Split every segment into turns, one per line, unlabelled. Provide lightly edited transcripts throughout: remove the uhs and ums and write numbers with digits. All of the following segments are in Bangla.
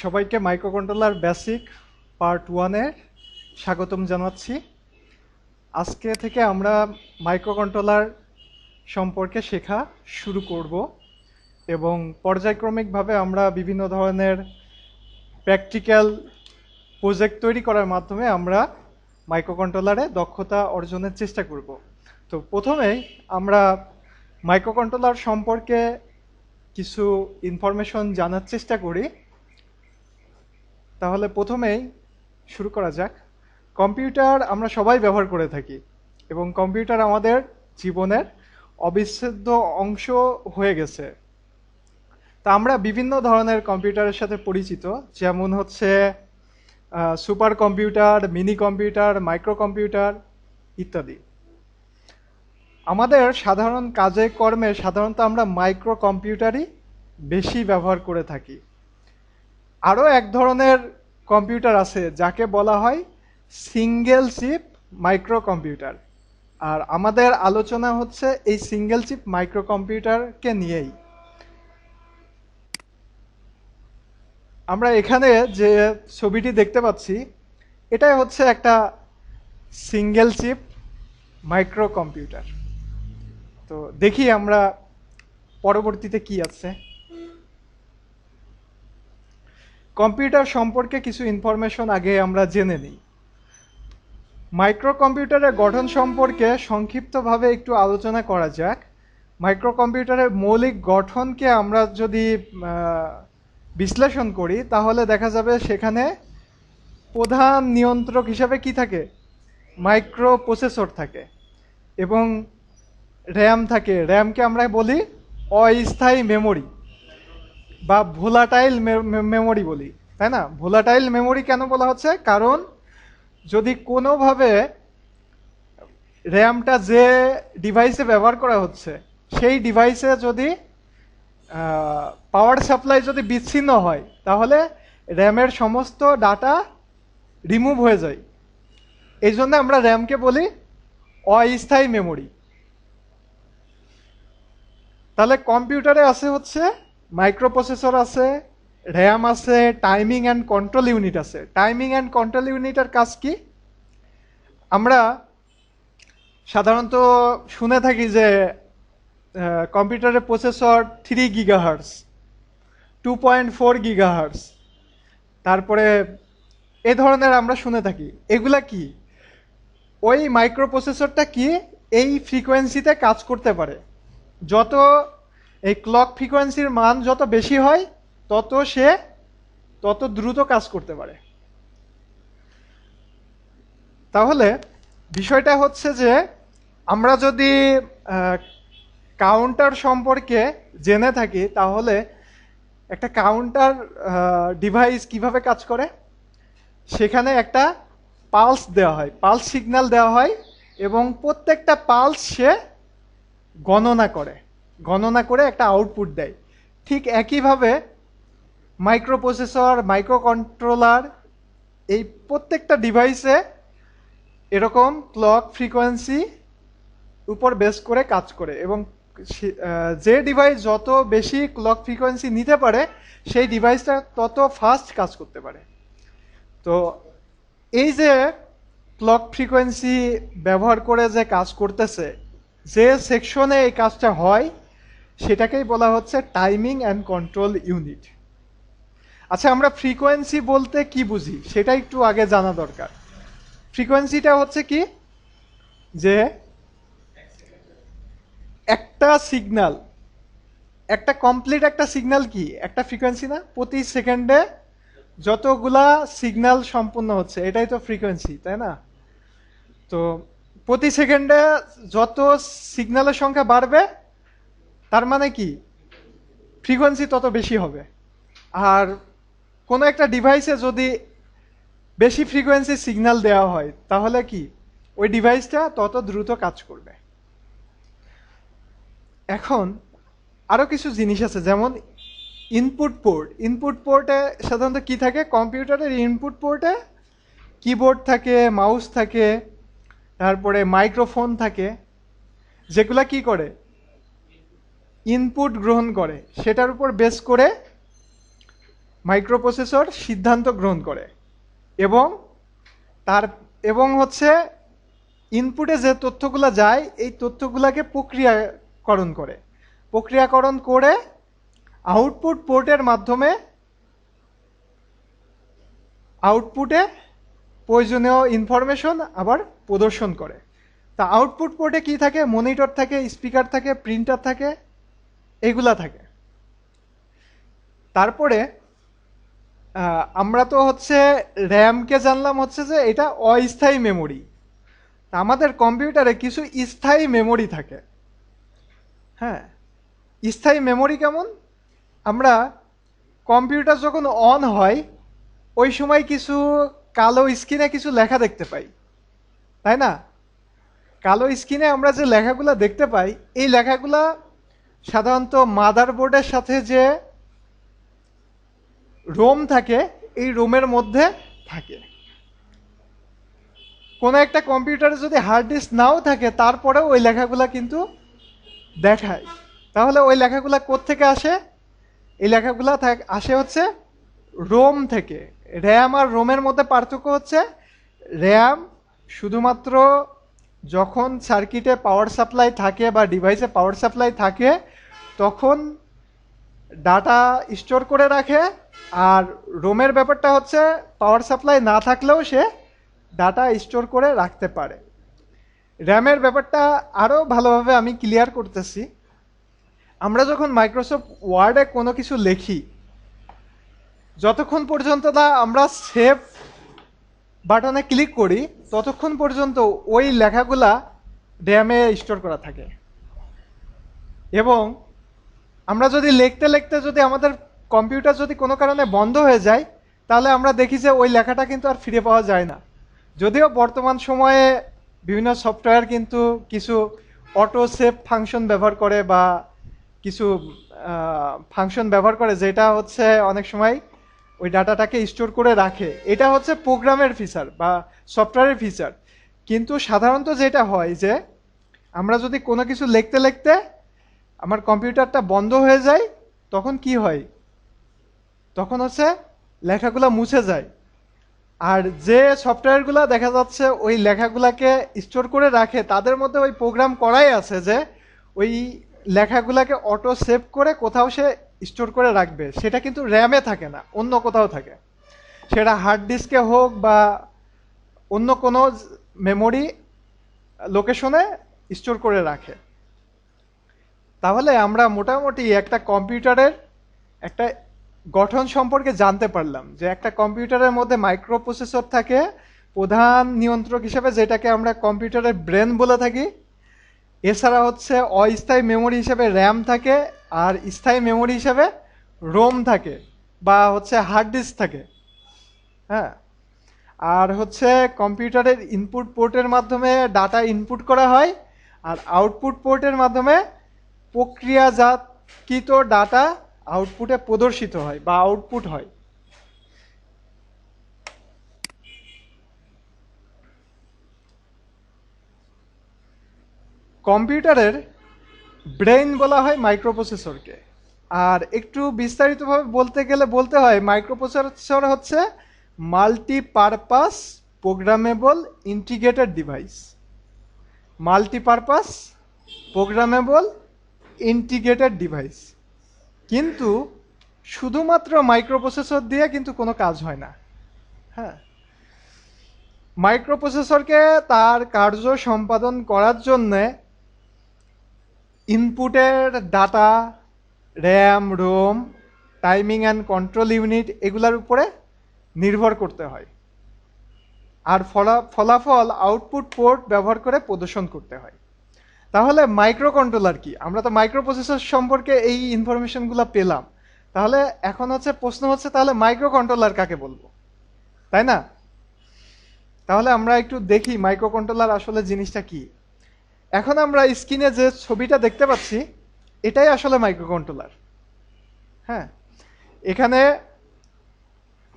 সবাইকে মাইক্রোকন্ট্রোলার বেসিক পার্ট 1-এর স্বাগতম জানাচ্ছি। আজকে থেকে আমরা মাইক্রোকন্ট্রোলার সম্পর্কে শেখা শুরু করব এবং পর্যায়ক্রমিকভাবে আমরা বিভিন্ন ধরনের প্র্যাকটিক্যাল প্রজেক্ট তৈরি করার মাধ্যমে আমরা মাইক্রোকন্ট্রোলারে দক্ষতা অর্জনের চেষ্টা করব। তো প্রথমেই আমরা মাইক্রোকন্ট্রোলার সম্পর্কে কিছু ইনফরমেশন জানার চেষ্টা করি। তাহলে প্রথমেই শুরু করা যাক। কম্পিউটার আমরা সবাই ব্যবহার করে থাকি এবং কম্পিউটার আমাদের জীবনের অবিচ্ছেদ্য অংশ হয়ে গেছে। তা আমরা বিভিন্ন ধরনের কম্পিউটারের সাথে পরিচিত, যেমন হচ্ছে super computer, mini computer, micro computer ইত্যাদি। আমাদের সাধারণ কাজে কর্মে সাধারণত আমরা মাইক্রো কম্পিউটারই বেশি ব্যবহার করে থাকি। আরও এক ধরনের কম্পিউটার আছে যাকে বলা হয় সিঙ্গেল চিপ মাইক্রো কম্পিউটার, আর আমাদের আলোচনা হচ্ছে এই সিঙ্গেল চিপ মাইক্রো কম্পিউটারকে নিয়েই। আমরা এখানে যে ছবিটি দেখতে পাচ্ছি এটাই হচ্ছে একটা সিঙ্গেল চিপ মাইক্রো কম্পিউটার। তো দেখি আমরা পরবর্তীতে কি আছে। কম্পিউটার সম্পর্কে কিছু ইনফরমেশন আগে আমরা জেনে নিই। মাইক্রো কম্পিউটারের গঠন সম্পর্কে সংক্ষিপ্তভাবে একটু আলোচনা করা যাক। মাইক্রো কম্পিউটারের মৌলিক গঠনকে আমরা যদি বিশ্লেষণ করি তাহলে দেখা যাবে সেখানে প্রধান নিয়ন্ত্রক হিসাবে কি থাকে, মাইক্রো প্রসেসর থাকে এবং র্যাম থাকে। র্যামকে আমরা বলি অস্থায়ী মেমোরি বা ভোলাটাইল মেমোরি বলি, তাই না? ভোলাটাইল মেমোরি কেন বলা হচ্ছে? কারণ যদি কোনোভাবে র্যামটা যে ডিভাইসে ব্যবহার করা হচ্ছে সেই ডিভাইসে যদি পাওয়ার সাপ্লাই যদি বিচ্ছিন্ন হয় তাহলে র্যামের সমস্ত ডাটা রিমুভ হয়ে যায়। এই জন্য আমরা র্যামকে বলি অস্থায়ী মেমোরি। তাহলে কম্পিউটারে আছে হচ্ছে মাইক্রো প্রসেসর আছে, র্যাম আছে, টাইমিং অ্যান্ড কন্ট্রোল ইউনিট আছে। টাইমিং অ্যান্ড কন্ট্রোল ইউনিটের কাজ কি? আমরা সাধারণত শুনে থাকি যে কম্পিউটারের প্রসেসর 3 গিগাহার্টজ, 2.4 গিগাহার্টজ, তারপরে এ ধরনের আমরা শুনে থাকি। এগুলা কি? ওই মাইক্রো প্রসেসরটা কি এই ফ্রিকোয়েন্সিতে কাজ করতে পারে। যত এই ক্লক ফ্রিকোয়েন্সির মান যত বেশি হয় সে তত দ্রুত কাজ করতে পারে। তাহলে বিষয়টা হচ্ছে যে আমরা যদি কাউন্টার সম্পর্কে জেনে থাকি তাহলে একটা কাউন্টার ডিভাইস কিভাবে কাজ করে, সেখানে একটা পালস দেওয়া হয়, পালস সিগন্যাল দেওয়া হয় এবং প্রত্যেকটা পালস সে গণনা করে একটা আউটপুট দেয়। ঠিক একইভাবে মাইক্রো প্রসেসর, মাইক্রো কন্ট্রোলার এই প্রত্যেকটা ডিভাইসে এরকম ক্লক ফ্রিকোয়েন্সি উপর বেস করে কাজ করে এবং যে ডিভাইস যত বেশি ক্লক ফ্রিকোয়েন্সি নিতে পারে সেই ডিভাইসটা তত ফাস্ট কাজ করতে পারে। তো এই যে ক্লক ফ্রিকোয়েন্সি ব্যবহার করে যে কাজ করতেছে, যে সেকশনে এই কাজটা হয় সেটাকেই বলা হচ্ছে টাইমিং অ্যান্ড কন্ট্রোল ইউনিট। আচ্ছা, আমরা ফ্রিকোয়েন্সি বলতে কি বুঝি সেটা একটু আগে জানা দরকার। ফ্রিকোয়েন্সিটা হচ্ছে কি, যে একটা সিগন্যাল, একটা কমপ্লিট একটা সিগন্যাল কি একটা ফ্রিকোয়েন্সি না? প্রতি সেকেন্ডে যতগুলা সিগন্যাল সম্পূর্ণ হচ্ছে এটাই তো ফ্রিকোয়েন্সি, তাই না? তো প্রতি সেকেন্ডে যত সিগন্যালের সংখ্যা বাড়বে তার মানে কি ফ্রিকোয়েন্সি তত বেশি হবে। আর কোনো একটা ডিভাইসে যদি বেশি ফ্রিকোয়েন্সি সিগন্যাল দেওয়া হয় তাহলে কি ওই ডিভাইসটা তত দ্রুত কাজ করবে। এখন আরো কিছু জিনিস আছে, যেমন ইনপুট পোর্ট। ইনপুট পোর্টে সাধারণত কি থাকে? কম্পিউটারের ইনপুট পোর্টে কিবোর্ড থাকে, মাউস থাকে, তারপরে মাইক্রোফোন থাকে, যেগুলা কি করে ইনপুট গ্রহণ করে, সেটার উপর বেস করে মাইক্রোপ্রসেসর সিদ্ধান্ত গ্রহণ করে এবং তার এবং হচ্ছে ইনপুটে যে তথ্যগুলো যায় এই তথ্যগুলোকে প্রক্রিয়াকরণ করে আউটপুট পোর্টের মাধ্যমে আউটপুটে প্রয়োজনীয় ইনফরমেশন আবার প্রদর্শন করে। তা আউটপুট পোর্টে কি থাকে? মনিটর থাকে, স্পিকার থাকে, প্রিন্টার থাকে, এগুলা থাকে। তারপরে আমরা তো হচ্ছে র্যামকে জানলাম হচ্ছে যে এটা অস্থায়ী মেমোরি। আমাদের কম্পিউটারে কিছু স্থায়ী মেমোরি থাকে। হ্যাঁ, স্থায়ী মেমোরি কেমন? আমরা কম্পিউটার যখন অন হয় ওই সময় কিছু কালো স্ক্রিনে কিছু লেখা দেখতে পাই, তাই না? কালো স্ক্রিনে আমরা যে লেখাগুলো দেখতে পাই এই লেখাগুলা সাধারণত মাদারবোর্ডের সাথে যে রোম থাকে এই রোমের মধ্যে থাকে। কোনো একটা কম্পিউটারে যদি হার্ড ডিস্ক নাও থাকে তারপরেও ওই লেখাগুলা কিন্তু দেখায়। তাহলে ওই লেখাগুলা কোত্থেকে আসে? এই লেখাগুলা আসে হচ্ছে রোম থেকে। র্যাম আর রোমের মধ্যে পার্থক্য হচ্ছে র্যাম শুধুমাত্র যখন সার্কিটে পাওয়ার সাপ্লাই থাকে বা ডিভাইসে পাওয়ার সাপ্লাই থাকে তখন ডাটা স্টোর করে রাখে, আর রোমের ব্যাপারটা হচ্ছে পাওয়ার সাপ্লাই না থাকলেও সে ডাটা স্টোর করে রাখতে পারে। র্যামের ব্যাপারটা আরও ভালোভাবে আমি ক্লিয়ার করতেছি। আমরা যখন মাইক্রোসফট ওয়ার্ডে কোনো কিছু লিখি, যতক্ষণ পর্যন্ত না আমরা সেভ বাটনে ক্লিক করি ততক্ষণ পর্যন্ত ওই লেখাগুলা র্যামে স্টোর করা থাকে। এবং আমরা যদি লিখতে লিখতে যদি আমাদের কম্পিউটার যদি কোনো কারণে বন্ধ হয়ে যায় তাহলে আমরা দেখি যে ওই লেখাটা কিন্তু আর ফিরে পাওয়া যায় না। যদিও বর্তমান সময়ে বিভিন্ন সফটওয়্যার কিন্তু কিছু অটো সেভ ফাংশন ব্যবহার করে বা কিছু ফাংশন ব্যবহার করে যেটা হচ্ছে অনেক সময় ওই ডাটাটাকে স্টোর করে রাখে। এটা হচ্ছে প্রোগ্রামের ফিচার বা সফটওয়্যারের ফিচার। কিন্তু সাধারণত যেটা হয় যে আমরা যদি কোনো কিছু লিখতে লিখতে আমার কম্পিউটারটা বন্ধ হয়ে যায় তখন কি হয়? তখন হচ্ছে লেখাগুলো মুছে যায়। আর যে সফটওয়্যারগুলো দেখা যাচ্ছে ওই লেখাগুলাকে স্টোর করে রাখে তাদের মধ্যে ওই প্রোগ্রাম করাই আছে যে ওই লেখাগুলাকে অটো সেভ করে কোথাও সে স্টোর করে রাখবে। সেটা কিন্তু র্যামে থাকে না, অন্য কোথাও থাকে। সেটা হার্ড ডিস্কে হোক বা অন্য কোনো মেমোরি লোকেশনে স্টোর করে রাখে। তাহলে আমরা মোটামুটি একটা কম্পিউটারের একটা গঠন সম্পর্কে জানতে পারলাম যে একটা কম্পিউটারের মধ্যে মাইক্রোপ্রসেসর থাকে প্রধান নিয়ন্ত্রক হিসেবে, যেটাকে আমরা কম্পিউটারের ব্রেন বলে থাকি। এছাড়া হচ্ছে অস্থায়ী মেমোরি হিসেবে র্যাম থাকে, আর স্থায়ী মেমোরি হিসেবে রোম থাকে বা হচ্ছে হার্ড ডিস্ক থাকে। হ্যাঁ, আর হচ্ছে কম্পিউটারের ইনপুট পোর্টের মাধ্যমে ডাটা ইনপুট করা হয়, আর আউটপুট পোর্টের মাধ্যমে প্রক্রিয়াজাতকৃত ডাটা আউটপুটে প্রদর্শিত হয় বা আউটপুট হয়। কম্পিউটারের ব্রেইন বলা হয় মাইক্রোপ্রসেসরকে। আর একটু বিস্তারিতভাবে বলতে গেলে বলতে হয় মাইক্রোপ্রসেসর হচ্ছে multipurpose programmable integrated device. Multipurpose programmable integrated device. কিন্তু শুধুমাত্র মাইক্রোপ্রসেসর দিয়ে কিন্তু কোনো কাজ হয় না। হ্যাঁ, মাইক্রোপ্রসেসরকে তার কার্য সম্পাদন করার জন্যে ইনপুটের data, RAM, ROM, timing and control unit এগুলোর উপরে নির্ভর করতে হয়, আর ফলাফল আউটপুট পোর্ট ব্যবহার করে প্রদর্শন করতে হয়। তাহলে মাইক্রো কন্ট্রোলার কি? আমরা তো মাইক্রোপ্রসেসর সম্পর্কে এই ইনফরমেশনগুলো পেলাম। তাহলে এখন হচ্ছে প্রশ্ন হচ্ছে তাহলে মাইক্রো কন্ট্রোলার কাকে বলবো, তাই না? তাহলে আমরা একটু দেখি মাইক্রো কন্ট্রোলার আসলে জিনিসটা কি। এখন আমরা স্ক্রিনে যে ছবিটা দেখতে পাচ্ছি এটাই আসলে মাইক্রো কন্ট্রোলার। হ্যাঁ, এখানে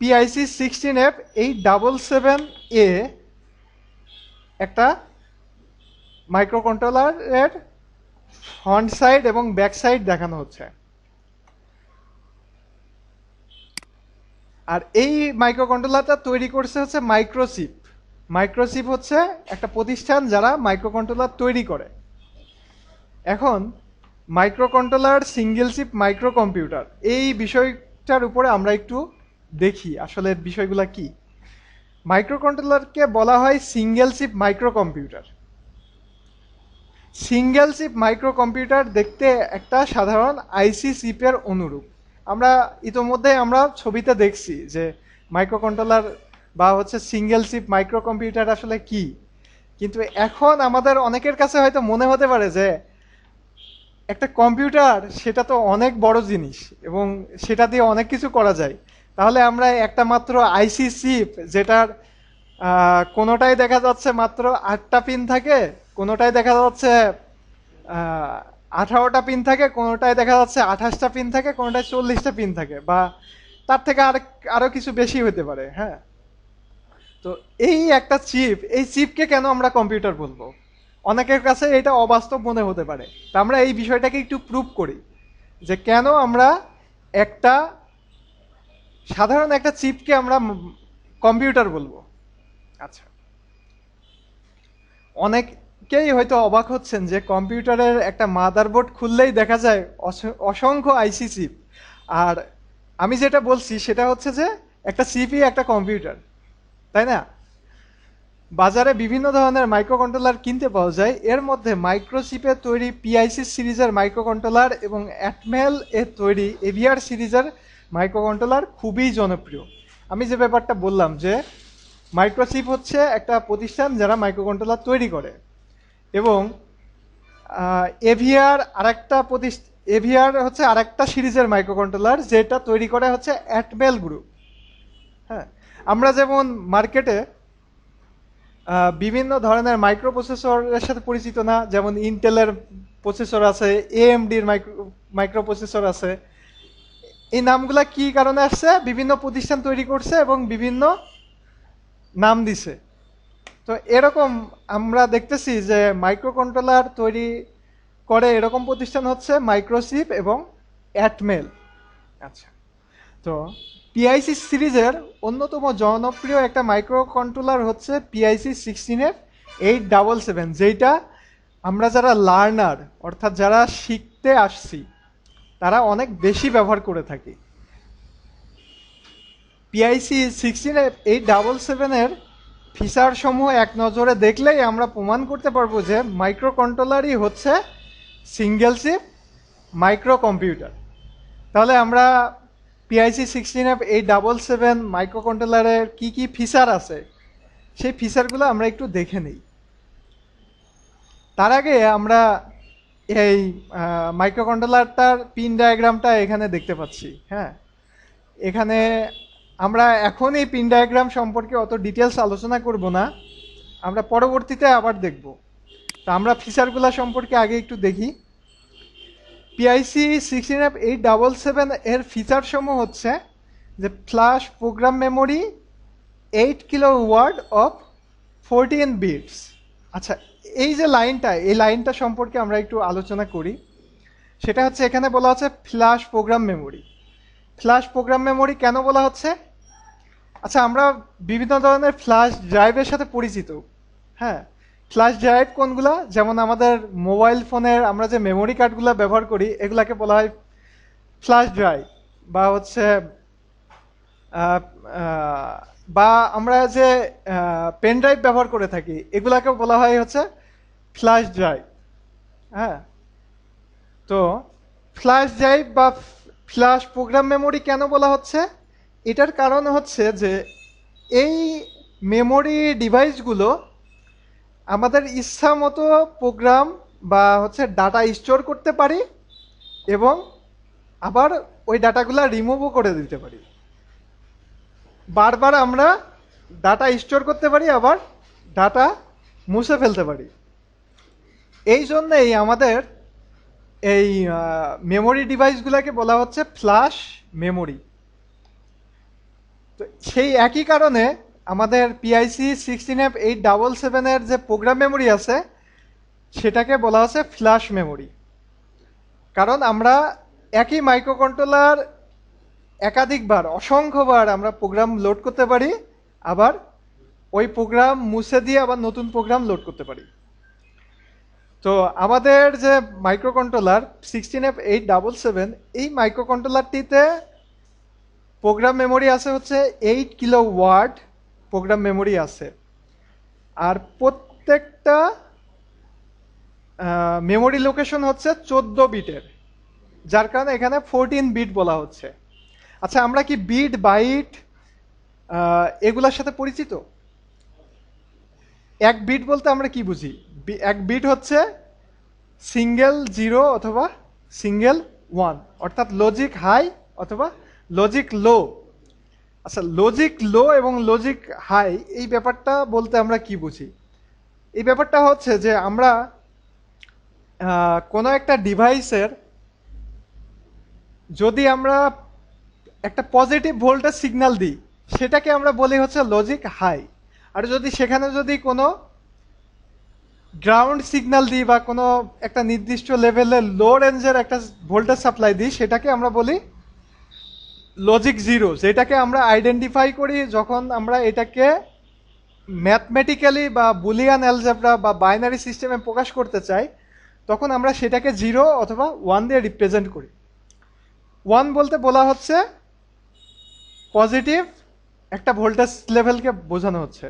PIC 16F877A একটা মাইক্রো কন্ট্রোলারের ফ্রন্ট সাইড এবং ব্যাক সাইড দেখানো হচ্ছে। আর এই মাইক্রো কন্ট্রোলারটা তৈরি করছে হচ্ছে মাইক্রোচিপ। মাইক্রোচিপ হচ্ছে একটা প্রতিষ্ঠান যারা মাইক্রো কন্ট্রোলার তৈরি করে। এখন micro controller, single chip micro computer, এই বিষয়টার উপরে আমরা একটু দেখি আসলে বিষয়গুলো কি। মাইক্রো কন্ট্রোলারকে বলা হয় single chip micro computer. Single chip micro computer দেখতে একটা সাধারণ আইসি চিপের অনুরূপ। আমরা ইতোমধ্যে আমরা ছবিতে দেখছি যে মাইক্রো কন্ট্রোলার বা হচ্ছে সিঙ্গেল চিপ মাইক্রো কম্পিউটার আসলে কি। কিন্তু এখন আমাদের অনেকের কাছে হয়তো মনে হতে পারে যে একটা কম্পিউটার সেটা তো অনেক বড় জিনিস এবং সেটা দিয়ে অনেক কিছু করা যায়। তাহলে আমরা একটা মাত্র আইসি চিপ, যেটার কোনোটাই দেখা যাচ্ছে মাত্র 8টা পিন থাকে, কোনোটাই দেখা যাচ্ছে 18টা পিন থাকে, কোনোটায় দেখা যাচ্ছে 28টা পিন থাকে, কোনোটায় 40টা পিন থাকে, বা তার থেকে আরো কিছু বেশি হতে পারে। হ্যাঁ, তো এই একটা চিপ, এই চিপকে কেন আমরা কম্পিউটার বলবো? অনেকের কাছে এটা অবাস্তব মনে হতে পারে। তা আমরা এই বিষয়টাকে একটু প্রুভ করি যে কেন আমরা একটা সাধারণ একটা চিপকে আমরা কম্পিউটার বলবো। আচ্ছা, অনেকেই হয়তো অবাক হচ্ছেন যে কম্পিউটারের একটা মাদারবোর্ড খুললেই দেখা যায় অসংখ্য আইসি চিপ। আর আমি যেটা বলছি সেটা হচ্ছে যে একটা চিপই একটা কম্পিউটার, তাই না? বাজারে বিভিন্ন ধরনের মাইক্রো কন্ট্রোলার কিনতে পাওয়া যায়। এর মধ্যে মাইক্রোচিপের তৈরি পিআইসি সিরিজের মাইক্রো কন্ট্রোলার এবং অ্যাটমেল এর তৈরি এভিআর সিরিজের মাইক্রো কন্ট্রোলার খুবই জনপ্রিয়। আমি যে ব্যাপারটা বললাম যে মাইক্রোচিপ হচ্ছে একটা প্রতিষ্ঠান যারা মাইক্রো কন্ট্রোলার তৈরি করে, এবং এভিআর আরেকটা এভিআর হচ্ছে আরেকটা সিরিজের মাইক্রো কন্ট্রোলার যেটা তৈরি করে হচ্ছে অ্যাটমেল গ্রুপ। হ্যাঁ, আমরা যেমন মার্কেটে বিভিন্ন ধরনের মাইক্রো প্রসেসরের সাথে পরিচিত না, যেমন ইন্টেলের প্রসেসর আছে, এএমডির মাইক্রো প্রসেসর আছে। এই নামগুলা কি কারণে আসছে? বিভিন্ন প্রতিষ্ঠান তৈরি করছে এবং বিভিন্ন নাম দিছে। তো এরকম আমরা দেখতেছি যে মাইক্রো কন্ট্রোলার তৈরি করে এরকম প্রতিষ্ঠান হচ্ছে মাইক্রোচিপ এবং অ্যাটমেল। আচ্ছা, তো পিআইসি সিরিজের অন্যতম জনপ্রিয় একটা মাইক্রো কন্ট্রোলার হচ্ছে পিআইসি 16F877, যেটা আমরা যারা লার্নার অর্থাৎ যারা শিখতে আসছি তারা অনেক বেশি ব্যবহার করে থাকি। পিআইসি 16F877 ফিচার সমূহ এক নজরে দেখলেই আমরা প্রমাণ করতে পারবো যে মাইক্রো কন্ট্রোলারই হচ্ছে সিঙ্গেল চিপ মাইক্রো কম্পিউটার। তাহলে আমরা পিআইসি 16F877 মাইক্রো কন্ট্রোলারের কি কি ফিচার আছে সেই ফিচারগুলো আমরা একটু দেখে নিই। তার আগে আমরা এই মাইক্রো কন্ট্রোলারটার পিন ডায়াগ্রামটা এখানে দেখতে পাচ্ছি। হ্যাঁ, এখানে আমরা এখন এই পিন ডায়াগ্রাম সম্পর্কে অত ডিটেলস আলোচনা করব না, আমরা পরবর্তীতে আবার দেখব। তা আমরা ফিচারগুলো সম্পর্কে আগে একটু দেখি। পিআইসি 16F877 এর ফিচার সমূহ হচ্ছে যে flash program memory, 8 kilo word of 14 bits. আচ্ছা, এই যে লাইনটা, এই লাইনটা সম্পর্কে আমরা একটু আলোচনা করি। সেটা হচ্ছে এখানে বলা হচ্ছে flash program memory. Flash program memory কেন বলা হচ্ছে? আচ্ছা, আমরা বিভিন্ন ধরনের ফ্ল্যাশ ড্রাইভের সাথে পরিচিত। হ্যাঁ, ফ্ল্যাশ ড্রাইভ কোনগুলা? যেমন আমাদের মোবাইল ফোনের আমরা যে মেমোরি কার্ডগুলো ব্যবহার করি এগুলাকে বলা হয় ফ্ল্যাশ ড্রাইভ, বা হচ্ছে বা আমরা যে পেন ড্রাইভ ব্যবহার করে থাকি এগুলাকে বলা হয় হচ্ছে ফ্ল্যাশ ড্রাইভ। হ্যাঁ, তো ফ্ল্যাশ ড্রাইভ বা ফ্ল্যাশ প্রোগ্রাম মেমোরি কেন বলা হচ্ছে? এটার কারণ হচ্ছে যে এই মেমোরি ডিভাইসগুলো আমাদের ইচ্ছা মতো প্রোগ্রাম বা হচ্ছে ডাটা স্টোর করতে পারি এবং আবার ওই ডাটাগুলো রিমুভও করে দিতে পারি। বারবার আমরা ডাটা স্টোর করতে পারি, আবার ডাটা মুছে ফেলতে পারি। এই জন্যেই আমাদের এই মেমোরি ডিভাইসগুলোকে বলা হচ্ছে ফ্ল্যাশ মেমোরি। তো সেই একই কারণে আমাদের পিআইসি 16F877 এর যে প্রোগ্রাম মেমোরি আছে সেটাকে বলা হচ্ছে ফ্ল্যাশ মেমোরি। কারণ আমরা একই মাইক্রো কন্ট্রোলার একাধিকবার অসংখ্যবার আমরা প্রোগ্রাম লোড করতে পারি, আবার ওই প্রোগ্রাম মুছে দিয়ে আবার নতুন প্রোগ্রাম লোড করতে পারি। তো আমাদের যে মাইক্রো কন্ট্রোলার 16F877, এই মাইক্রো কন্ট্রোলারটিতে প্রোগ্রাম মেমোরি আছে হচ্ছে 8 কিলো ওয়াট প্রোগ্রাম মেমোরি আছে। আর প্রত্যেকটা মেমোরি লোকেশন হচ্ছে 14 বিটের, যার কারণে এখানে 14 বিট বলা হচ্ছে। আচ্ছা, আমরা কি বিট, বাইট এগুলোর সাথে পরিচিত? এক বিট বলতে আমরা কি বুঝি? এক বিট হচ্ছে সিঙ্গেল জিরো অথবা সিঙ্গেল ওয়ান, অর্থাৎ লজিক হাই অথবা লজিক লো। আচ্ছা, লজিক লো এবং লজিক হাই এই ব্যাপারটা বলতে আমরা কি বুঝি? এই ব্যাপারটা হচ্ছে যে আমরা কোনো একটা ডিভাইসের যদি আমরা একটা পজিটিভ ভোল্টেজ সিগন্যাল দিই, সেটাকে আমরা বলি হচ্ছে লজিক হাই। আর যদি সেখানে যদি কোনো গ্রাউন্ড সিগন্যাল দিই বা কোনো একটা নির্দিষ্ট লেভেলের লো রেঞ্জের একটা ভোল্টেজ সাপ্লাই দিই, সেটাকে আমরা বলি লজিক জিরো। যেটাকে আমরা আইডেন্টিফাই করি যখন আমরা এটাকে ম্যাথমেটিক্যালি বা বুলিয়ান অ্যালজেব্রা বা বাইনারি সিস্টেমে প্রকাশ করতে চাই, তখন আমরা সেটাকে জিরো অথবা ওয়ান দিয়ে রিপ্রেজেন্ট করি। ওয়ান বলতে বলা হচ্ছে পজিটিভ একটা ভোল্টেজ লেভেলকে বোঝানো হচ্ছে,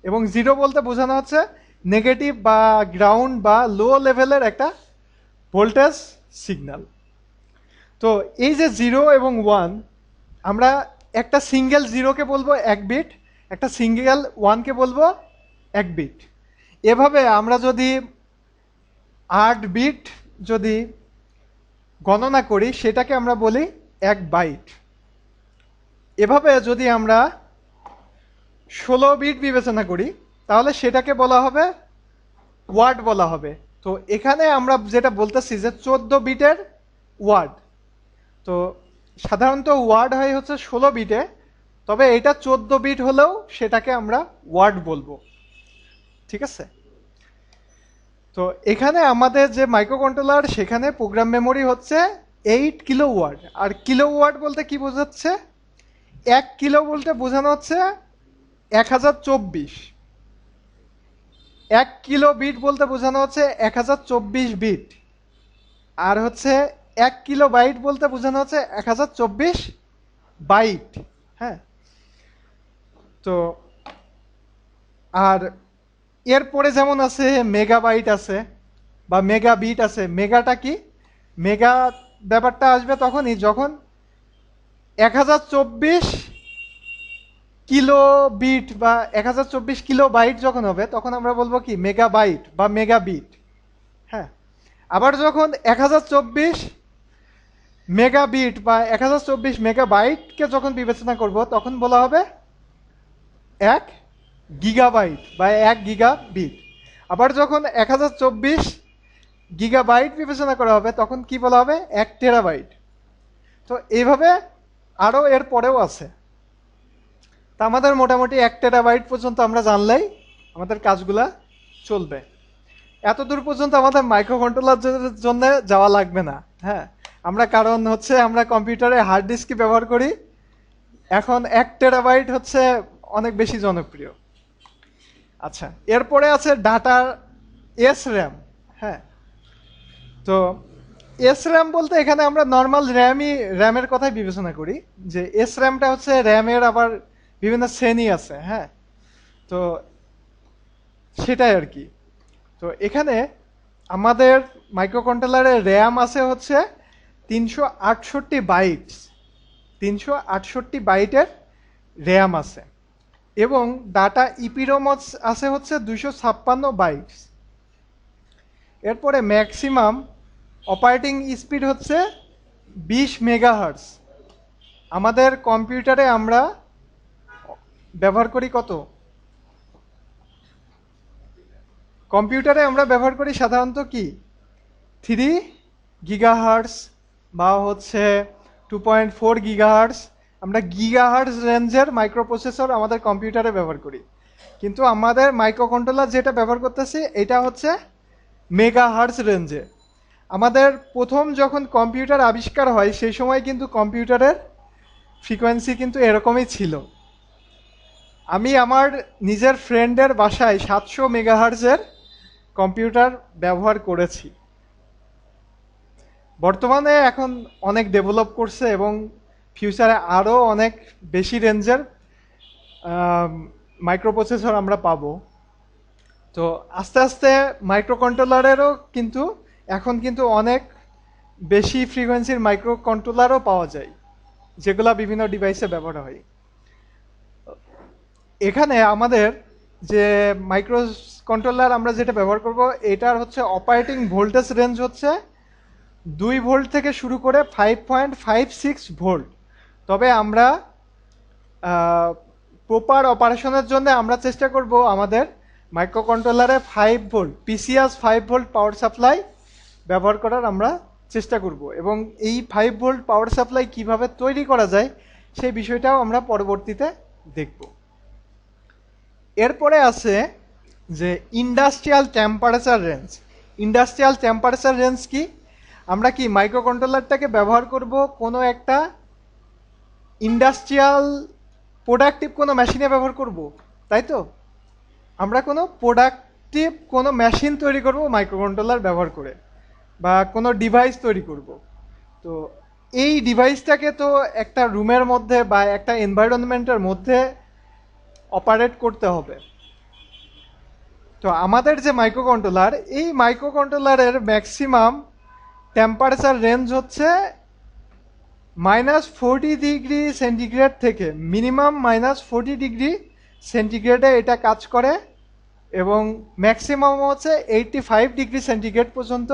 এবং জিরো বলতে বোঝানো হচ্ছে নেগেটিভ বা গ্রাউন্ড বা লো লেভেলের একটা ভোল্টেজ সিগন্যাল। তো এই যে জিরো এবং ওয়ান, আমরা একটা সিঙ্গেল জিরোকে বলবো এক বিট, একটা সিঙ্গেল ওয়ানকে বলবো এক বিট। এভাবে আমরা যদি 8 বিট যদি গণনা করি, সেটাকে আমরা বলি এক বাইট। এভাবে যদি আমরা 16 বিট বিবেচনা করি, তাহলে সেটাকে বলা হবে ওয়ার্ড বলা হবে। তো এখানে আমরা যেটা বলতেছি যে 14 বিটের ওয়ার্ড। তো সাধারণত ওয়ার্ড হয় হচ্ছে 16 বিটে, তবে এটা 14 বিট হলেও সেটাকে আমরা ওয়ার্ড বলবো। ঠিক আছে? তো এখানে আমাদের যে মাইক্রো কন্ট্রোলার, সেখানে প্রোগ্রাম মেমোরি হচ্ছে 8 কিলো ওয়াট। আর কিলো ওয়াট বলতে কি বোঝাচ্ছে? 1 কিলো বলতে বোঝানো হচ্ছে 1024। 1 কিলো বিট বলতে বোঝানো হচ্ছে 1024 বিট। আর হচ্ছে 1 কিলো বাইট বলতে বোঝানো হচ্ছে 1024 বাইট। হ্যাঁ, তো আর এরপরে যেমন আছে মেগাবাইট আছে বা মেগাবিট আছে। মেগাটা কি? মেগা ব্যাপারটা আসবে তখনই যখন 1024 কিলো বিট বা 1024 কিলো বাইট যখন হবে, তখন আমরা বলবো কি মেগাবাইট বা মেগাবিট। হ্যাঁ, আবার যখন 1024 মেগাবিট বা 1024 মেগাবাইটকে যখন বিবেচনা করব, তখন বলা হবে 1 গিগাবাইট বা 1 গিগাবিট। আবার যখন 1024 গিগাবাইট বিবেচনা করা হবে, তখন কি বলা হবে? 1 টেরাবাইট। তো এইভাবে আরও এর পরেও আছে। তা আমাদের মোটামুটি 1 টেরাবাইট পর্যন্ত আমরা জানলেই আমাদের কাজগুলা চলবে। এত দূর পর্যন্ত আমাদের মাইক্রো কন্ট্রোলারের জন্য যাওয়া লাগবে না। হ্যাঁ, আমরা কারণ হচ্ছে আমরা কম্পিউটারে হার্ড ডিস্ক ব্যবহার করি। এখন 1 টেরাবাইট হচ্ছে অনেক বেশি জনপ্রিয়। আচ্ছা, এরপরে আছে ডাটার এস র্যাম। হ্যাঁ, তো এস র্যাম বলতে এখানে আমরা নর্মাল র্যামের কথাই বিবেচনা করি, যে এস র্যামটা হচ্ছে র্যামের আবার বিভিন্ন শ্রেণী আছে। হ্যাঁ, তো সেটাই আর কি। তো এখানে আমাদের মাইক্রো কন্ট্রোলারের র্যাম আছে হচ্ছে 368 বাইটস। 368 বাইটের র্যাম আছে, এবং ডাটা ইপিরোম আছে হচ্ছে 256 বাইটস। এরপরে ম্যাক্সিমাম অপারেটিং স্পিড হচ্ছে 20 মেগাহার্টজ। আমাদের কম্পিউটারে আমরা ব্যবহার করি কত? কম্পিউটারে আমরা ব্যবহার করি সাধারণত কি 3 গিগাহার্টজ বা হচ্ছে 2.4 গিগাহার্টজ। আমরা গিগাহার্টজ রেঞ্জের মাইক্রোপ্রসেসর আমাদের কম্পিউটারে ব্যবহার করি, কিন্তু আমাদের মাইক্রো কন্ট্রোলার যেটা ব্যবহার করতেছি এটা হচ্ছে মেগাহার্টজ রেঞ্জে। আমাদের প্রথম যখন কম্পিউটার আবিষ্কার হয়, সেই সময় কিন্তু কম্পিউটারের ফ্রিকোয়েন্সি কিন্তু এরকমই ছিল। আমি আমার নিজের ফ্রেন্ডের বাসায় 700 মেগাহার্জের কম্পিউটার ব্যবহার করেছি। বর্তমানে এখন অনেক ডেভেলপ করছে এবং ফিউচারে আরও অনেক বেশি রেঞ্জের মাইক্রোপ্রসেসর আমরা পাবো। তো আস্তে আস্তে মাইক্রো কন্ট্রোলারেরও কিন্তু এখন কিন্তু অনেক বেশি ফ্রিকোয়েন্সির মাইক্রো কন্ট্রোলারও পাওয়া যায়, যেগুলা বিভিন্ন ডিভাইসে ব্যবহার হয়। এখানে আমাদের যে মাইক্রো কন্ট্রোলার আমরা যেটা ব্যবহার করব, এটার হচ্ছে অপারেটিং ভোল্টেজ রেঞ্জ হচ্ছে 2 ভোল্ট থেকে শুরু করে 5.56 ভোল্ট। তবে আমরা প্রপার অপারেশনের জন্য আমরা চেষ্টা করব আমাদের মাইক্রো কন্ট্রোলারে 5 volt PCS 5 volt power supply ব্যবহার করার আমরা চেষ্টা করব, এবং এই 5 ভোল্ট পাওয়ার সাপ্লাই কিভাবে তৈরি করা যায় সেই বিষয়টাও আমরা পরবর্তীতে দেখব। এরপরে আছে যে industrial temperature range. Industrial temperature range কি? আমরা কি মাইক্রো কন্ট্রোলারটাকে ব্যবহার করব কোনো একটা ইন্ডাস্ট্রিয়াল প্রোডাক্টিভ কোনো মেশিনে ব্যবহার করব, তাই তো? আমরা কোনো প্রোডাক্টিভ কোনো মেশিন তৈরি করব মাইক্রো কন্ট্রোলার ব্যবহার করে, বা কোনো ডিভাইস তৈরি করব। তো এই ডিভাইসটাকে তো একটা রুমের মধ্যে বা একটা এনভায়রনমেন্টের মধ্যে অপারেট করতে হবে। তো আমাদের যে মাইক্রো কন্ট্রোলার, এই মাইক্রো কন্ট্রোলারের ম্যাক্সিমাম টেম্পারেচার রেঞ্জ হচ্ছে -40 ডিগ্রি সেন্টিগ্রেড থেকে মিনিমাম -40 ডিগ্রি সেন্টিগ্রেডে এটা কাজ করে, এবং ম্যাক্সিমাম হচ্ছে 85 ডিগ্রি সেন্টিগ্রেড পর্যন্ত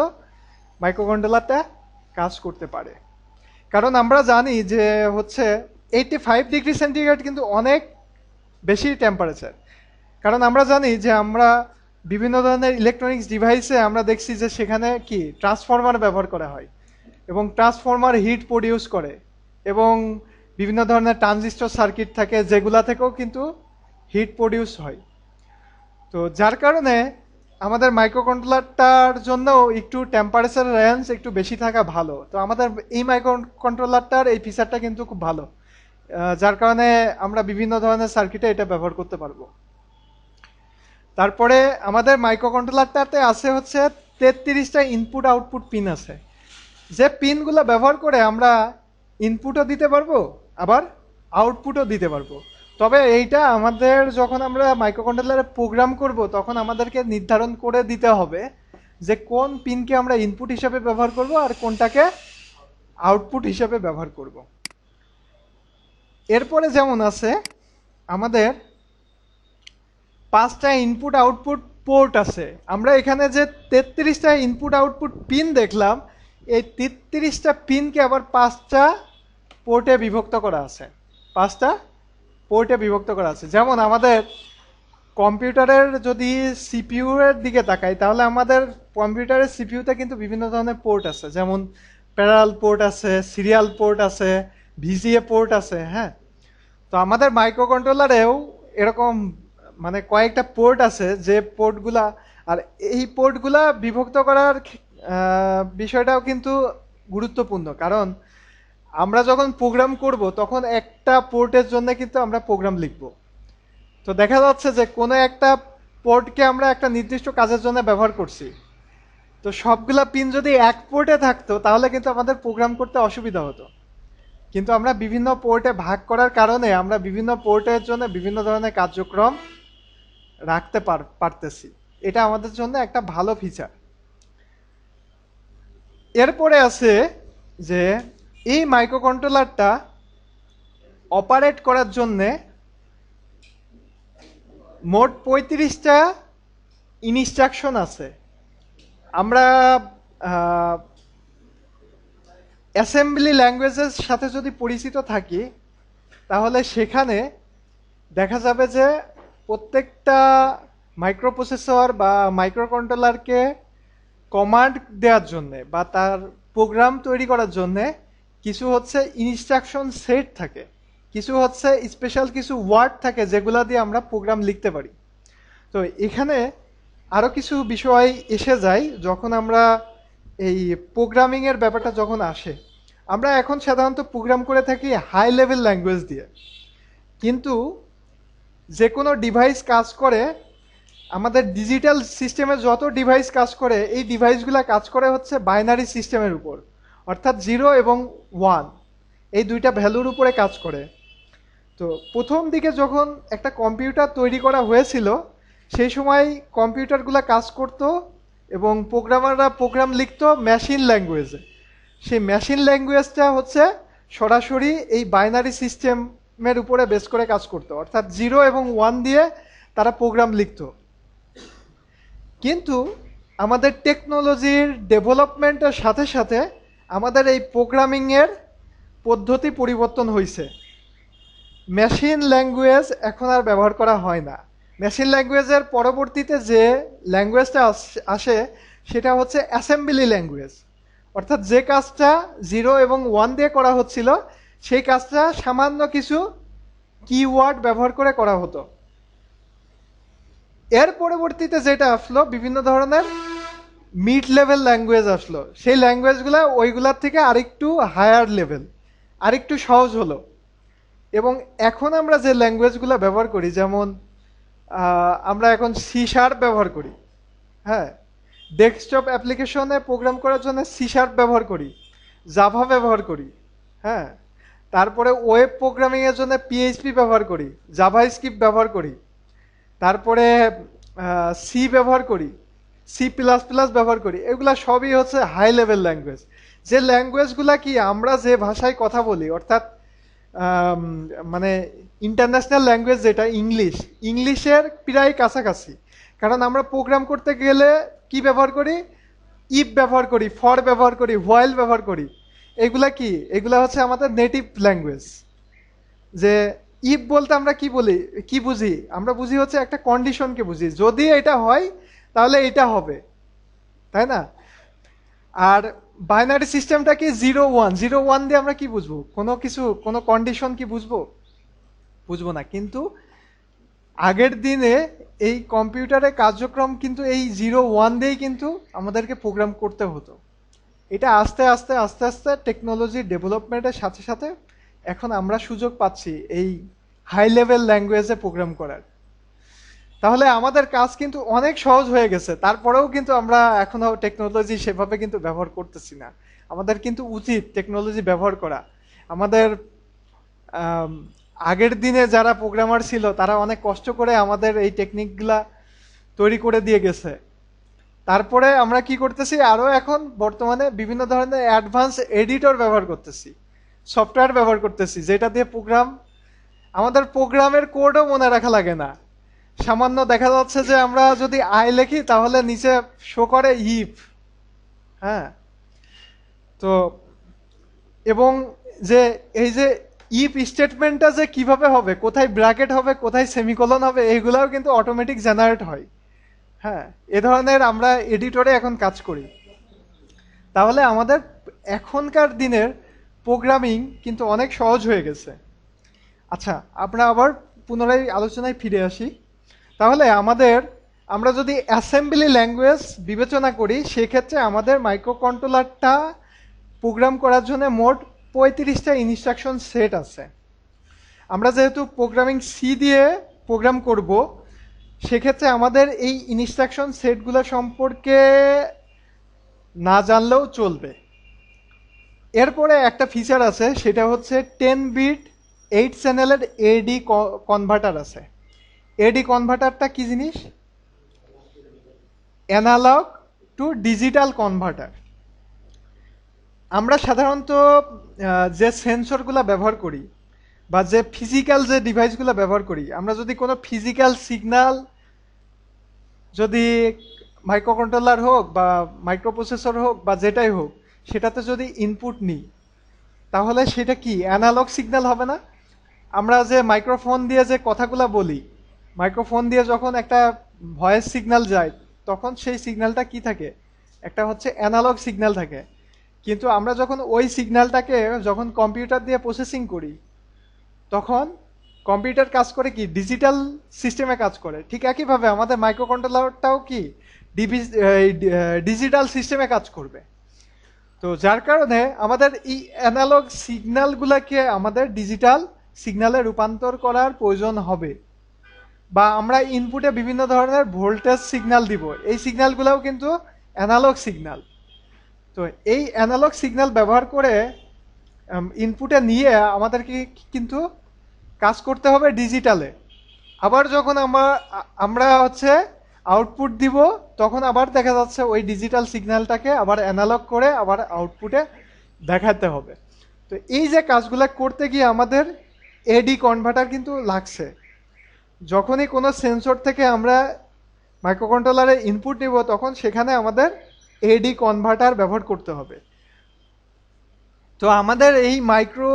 মাইক্রো কন্ট্রোলারটা কাজ করতে পারে। কারণ আমরা জানি যে হচ্ছে 85 ডিগ্রি সেন্টিগ্রেড কিন্তু অনেক বেশি টেম্পারেচার। কারণ আমরা জানি যে আমরা বিভিন্ন ধরনের ইলেকট্রনিক্স ডিভাইসে আমরা দেখছি যে সেখানে কি ট্রান্সফরমার ব্যবহার করা হয়, এবং ট্রান্সফরমার হিট প্রডিউস করে, এবং বিভিন্ন ধরনের ট্রানজিস্টর সার্কিট থাকে যেগুলা থেকেও কিন্তু হিট প্রডিউস হয়। তো যার কারণে আমাদের মাইক্রো কন্ট্রোলারটার জন্য একটু টেম্পারেচার রেঞ্জ একটু বেশি থাকা ভালো। তো আমাদের এই মাইক্রো কন্ট্রোলারটার এই ফিচারটা কিন্তু খুব ভালো, যার কারণে আমরা বিভিন্ন ধরনের সার্কিটে এটা ব্যবহার করতে পারবো। তারপরে আমাদের মাইক্রো কন্ট্রোলারটাতে আছে হচ্ছে 33টা ইনপুট আউটপুট পিন আছে, যে পিনগুলো ব্যবহার করে আমরা ইনপুটও দিতে পারবো আবার আউটপুটও দিতে পারবো। তবে এইটা আমাদের যখন আমরা মাইক্রো কন্ট্রোলারে প্রোগ্রাম করব তখন আমাদেরকে নির্ধারণ করে দিতে হবে যে কোন পিনকে আমরা ইনপুট হিসাবে ব্যবহার করব আর কোনটাকে আউটপুট হিসাবে ব্যবহার করব। এরপরে যেমন আছে আমাদের 5টা ইনপুট আউটপুট পোর্ট আছে। আমরা এখানে যে 33টা ইনপুট আউটপুট পিন দেখলাম, এই 33টা পিনকে আবার 5টা পোর্টে বিভক্ত করা আছে। 5টা পোর্টে বিভক্ত করা আছে। যেমন আমাদের কম্পিউটারের যদি সিপিইউ এর দিকে তাকাই, তাহলে আমাদের কম্পিউটারের সিপিইউতে কিন্তু বিভিন্ন ধরনের পোর্ট আছে, যেমন প্যারাল পোর্ট আছে, সিরিয়াল পোর্ট আছে, ভিজিএ পোর্ট আছে। হ্যাঁ, তো আমাদের মাইক্রো কন্ট্রোলারেও এরকম মানে কয়েকটা পোর্ট আছে, যে পোর্টগুলা, আর এই পোর্টগুলা বিভক্ত করার বিষয়টাও কিন্তু গুরুত্বপূর্ণ। কারণ আমরা যখন প্রোগ্রাম করব তখন একটা পোর্টের জন্য কিন্তু আমরা প্রোগ্রাম লিখব। তো দেখা যাচ্ছে যে কোনো একটা পোর্টকে আমরা একটা নির্দিষ্ট কাজের জন্য ব্যবহার করছি, তো সবগুলা পিন যদি এক পোর্টে থাকতো তাহলে কিন্তু আমাদের প্রোগ্রাম করতে অসুবিধা হতো। কিন্তু আমরা বিভিন্ন পোর্টে ভাগ করার কারণে আমরা বিভিন্ন পোর্টের জন্য বিভিন্ন ধরনের কার্যক্রম রাখতে পারতেছি। এটা আমাদের জন্য একটা ভালো ফিচার। এরপরে আছে যে এই মাইক্রো কন্ট্রোলারটা অপারেট করার জন্যে মোট 35টা ইনস্ট্রাকশন আছে। আমরা অ্যাসেম্বলি ল্যাঙ্গুয়েজের সাথে যদি পরিচিত থাকি তাহলে সেখানে দেখা যাবে যে প্রত্যেকটা মাইক্রোপ্রসেসর বা মাইক্রো কন্ট্রোলারকে কমান্ড দেওয়ার জন্যে বা তার প্রোগ্রাম তৈরি করার জন্যে কিছু হচ্ছে ইনস্ট্রাকশন সেট থাকে, কিছু হচ্ছে স্পেশাল কিছু ওয়ার্ড থাকে যেগুলো দিয়ে আমরা প্রোগ্রাম লিখতে পারি। তো এখানে আরও কিছু বিষয় এসে যায় যখন আমরা এই প্রোগ্রামিংয়ের ব্যাপারটা যখন আসে। আমরা এখন সাধারণত প্রোগ্রাম করে থাকি হাই লেভেল ল্যাঙ্গুয়েজ দিয়ে, কিন্তু যে কোনো ডিভাইস কাজ করে, আমাদের ডিজিটাল সিস্টেমে যত ডিভাইস কাজ করে এই ডিভাইসগুলো কাজ করে হচ্ছে বাইনারি সিস্টেমের উপর, অর্থাৎ 0 এবং 1 এই দুইটা ভ্যালুর উপরে কাজ করে। তো প্রথম দিকে যখন একটা কম্পিউটার তৈরি করা হয়েছিল সেই সময় কম্পিউটারগুলো কাজ করত এবং প্রোগ্রামাররা প্রোগ্রাম লিখতো মেশিন ল্যাঙ্গুয়েজে। সেই মেশিন ল্যাঙ্গুয়েজটা হচ্ছে সরাসরি এই বাইনারি সিস্টেমের উপরে বেস করে কাজ করতো, অর্থাৎ 0 এবং 1 দিয়ে তারা প্রোগ্রাম লিখতো। কিন্তু আমাদের টেকনোলজির ডেভেলপমেন্টের সাথে সাথে আমাদের এই প্রোগ্রামিংয়ের পদ্ধতি পরিবর্তন হয়েছে। মেশিন ল্যাঙ্গুয়েজ এখন আর ব্যবহার করা হয় না। মেশিন ল্যাঙ্গুয়েজের পরবর্তীতে যে ল্যাঙ্গুয়েজটা আসে সেটা হচ্ছে অ্যাসেম্বলি ল্যাঙ্গুয়েজ, অর্থাৎ যে কাজটা 0 এবং 1 দিয়ে করা হচ্ছিল সেই কাজটা সামান্য কিছু কিওয়ার্ড ব্যবহার করে করা হতো। এর পরবর্তীতে যেটা আসলো বিভিন্ন ধরনের মিড লেভেল ল্যাঙ্গুয়েজ আসলো, সেই ল্যাঙ্গুয়েজগুলো ওইগুলার থেকে আরেকটু হায়ার লেভেল, আরেকটু সহজ হলো। এবং এখন আমরা যে ল্যাঙ্গুয়েজগুলো ব্যবহার করি, যেমন আমরা এখন সি শার্প ব্যবহার করি, হ্যাঁ, ডেস্কটপ অ্যাপ্লিকেশনে প্রোগ্রাম করার জন্য সি শার্প ব্যবহার করি, জাভা ব্যবহার করি, হ্যাঁ, তারপরে ওয়েব প্রোগ্রামিংয়ের জন্য পিএইচপি ব্যবহার করি, জাভা স্ক্রিপ্ট ব্যবহার করি, তারপরে সি ব্যবহার করি, সি প্লাস প্লাস ব্যবহার করি। এগুলা সবই হচ্ছে হাই লেভেল ল্যাঙ্গুয়েজ। যে ল্যাঙ্গুয়েজগুলা কি আমরা যে ভাষায় কথা বলি, অর্থাৎ মানে ইন্টারন্যাশনাল ল্যাঙ্গুয়েজ যেটা ইংলিশের প্রায় কাছাকাছি। কারণ আমরা প্রোগ্রাম করতে গেলে কি ব্যবহার করি, ইফ ব্যবহার করি, ফর ব্যবহার করি, হোয়াইল ব্যবহার করি। এগুলা কি, এগুলা হচ্ছে আমাদের নেটিভ ল্যাঙ্গুয়েজ। যে ইফ বলতে আমরা কি বলি, কি বুঝি, আমরা বুঝি হচ্ছে একটা কন্ডিশনকে বুঝি, যদি এটা হয় তাহলে এটা হবে, তাই না? আর বাইনারি সিস্টেমটা কি 0 1, 0 1 দিয়ে আমরা কি বুঝবো, কোনো কিছু, কোনো কন্ডিশন কি বুঝবো? বুঝবো না। কিন্তু আগের দিনে এই কম্পিউটারের কার্যক্রম কিন্তু এই 0 1 দিয়েই কিন্তু আমাদেরকে প্রোগ্রাম করতে হতো। এটা আস্তে আস্তে আস্তে আস্তে টেকনোলজির ডেভেলপমেন্টের সাথে সাথে এখন আমরা সুযোগ পাচ্ছি এই হাই লেভেল ল্যাঙ্গুয়েজে প্রোগ্রাম করার। তাহলে আমাদের কাজ কিন্তু অনেক সহজ হয়ে গেছে, তারপরেও কিন্তু আমরা এখনো টেকনোলজি সেভাবে কিন্তু ব্যবহার করতেছি না। আমাদের কিন্তু উচিত টেকনোলজি ব্যবহার করা। আমাদের আগের দিনে যারা প্রোগ্রামার ছিল তারা অনেক কষ্ট করে আমাদের এই টেকনিকগুলা তৈরি করে দিয়ে গেছে। তারপরে আমরা কি করতেছি, আরও এখন বর্তমানে বিভিন্ন ধরনের অ্যাডভান্স এডিটর ব্যবহার করতেছি, সফটওয়্যার ব্যবহার করতেছি, যেটা দিয়ে আমাদের প্রোগ্রামের কোডও মনে রাখা লাগে না। সামান্য দেখা যাচ্ছে যে আমরা যদি আই লিখি তাহলে নিচে শো করে ইফ, হ্যাঁ। তো এবং যে এই যে ইফ স্টেটমেন্টটা যে কিভাবে হবে, কোথায় ব্র্যাকেট হবে, কোথায় সেমিকোলন হবে, এইগুলাও কিন্তু অটোমেটিক জেনারেট হয়, হ্যাঁ। এ ধরনের আমরা এডিটরে এখন কাজ করি। তাহলে আমাদের এখনকার দিনের প্রোগ্রামিং কিন্তু অনেক সহজ হয়ে গেছে। আচ্ছা, আমরা আবার পুনরায় আলোচনায় ফিরে আসি। তাহলে আমরা যদি অ্যাসেম্বলি ল্যাঙ্গুয়েজ বিবেচনা করি সেক্ষেত্রে আমাদের মাইক্রো কন্ট্রোলারটা প্রোগ্রাম করার জন্য মোট 35টা ইনস্ট্রাকশন সেট আছে। আমরা যেহেতু প্রোগ্রামিং সি দিয়ে প্রোগ্রাম করব, সেক্ষেত্রে আমাদের এই ইনস্ট্রাকশন সেটগুলো সম্পর্কে না জানলেও চলবে। এরপরে একটা ফিচার আছে, সেটা হচ্ছে 10 বিট 8 চ্যানেলের এডি কনভার্টার আছে। এডি কনভার্টারটা কি জিনিস? Analog to digital converter. আমরা সাধারণত যে সেন্সরগুলো ব্যবহার করি বা যে ফিজিক্যাল যে ডিভাইসগুলো ব্যবহার করি, আমরা যদি কোনো ফিজিক্যাল সিগন্যাল, যদি মাইক্রোকন্ট্রোলার হোক বা মাইক্রোপ্রসেসর হোক বা যেটাই হোক, সেটাতে যদি ইনপুট নিই তাহলে সেটা কি অ্যানালগ সিগন্যাল হবে না? আমরা যে মাইক্রোফোন দিয়ে যে কথাগুলো বলি, মাইক্রোফোন দিয়ে যখন একটা ভয়েস সিগন্যাল যায় তখন সেই সিগন্যালটা কি থাকে, একটা হচ্ছে অ্যানালগ সিগন্যাল থাকে। কিন্তু আমরা যখন ওই সিগন্যালটাকে যখন কম্পিউটার দিয়ে প্রসেসিং করি তখন কম্পিউটার কাজ করে কি ডিজিটাল সিস্টেমে কাজ করে। ঠিক একইভাবে আমাদের মাইক্রোকন্ট্রোলারটাও কি ডিজিটাল সিস্টেমে কাজ করবে। তো যার কারণে আমাদের এই অ্যানালগ সিগন্যালগুলোকে আমাদের ডিজিটাল সিগন্যালে রূপান্তর করার প্রয়োজন হবে, বা আমরা ইনপুটে বিভিন্ন ধরনের ভোল্টেজ সিগন্যাল দিব, এই সিগন্যালগুলোও কিন্তু অ্যানালগ সিগন্যাল। তো এই অ্যানালগ সিগন্যাল ব্যবহার করে ইনপুটে নিয়ে আমাদেরকে কিন্তু কাজ করতে হবে ডিজিটালে। আবার যখন আমরা হচ্ছে আউটপুট দিব, তখন আবার দেখা যাচ্ছে ওই ডিজিটাল সিগন্যালটাকে আবার অ্যানালগ করে আবার আউটপুটে দেখাতে হবে। তো এই যে কাজগুলো করতে গিয়ে আমাদের এডি কনভার্টার কিন্তু লাগছে। যখনই কোনো সেন্সর থেকে আমরা মাইক্রোকন্ট্রোলারে ইনপুট নিব, তখন সেখানে আমাদের এডি কনভার্টার ব্যবহার করতে হবে। তো আমাদের এই মাইক্রো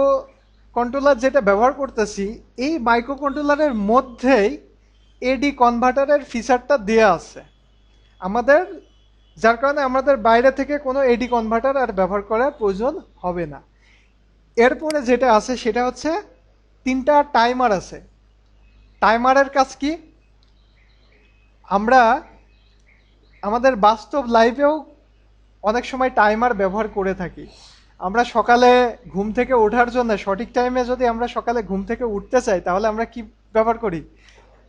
কন্ট্রোলার যেটা ব্যবহার করতেছি, এই মাইক্রো কন্ট্রোলারের মধ্যেই এডি কনভার্টারের ফিচারটা দেওয়া আছে আমাদের, যার কারণে আমাদের বাইরে থেকে কোনো এডি কনভার্টার আর ব্যবহার করার প্রয়োজন হবে না। এরপরে যেটা আছে সেটা হচ্ছে 3টা টাইমার আছে। টাইমারের কাজ কি? আমরা আমাদের বাস্তব লাইফেও অনেক সময় টাইমার ব্যবহার করে থাকি। আমরা সকালে ঘুম থেকে ওঠার জন্য সঠিক টাইমে যদি আমরা সকালে ঘুম থেকে উঠতে চাই, তাহলে আমরা কি ব্যবহার করি?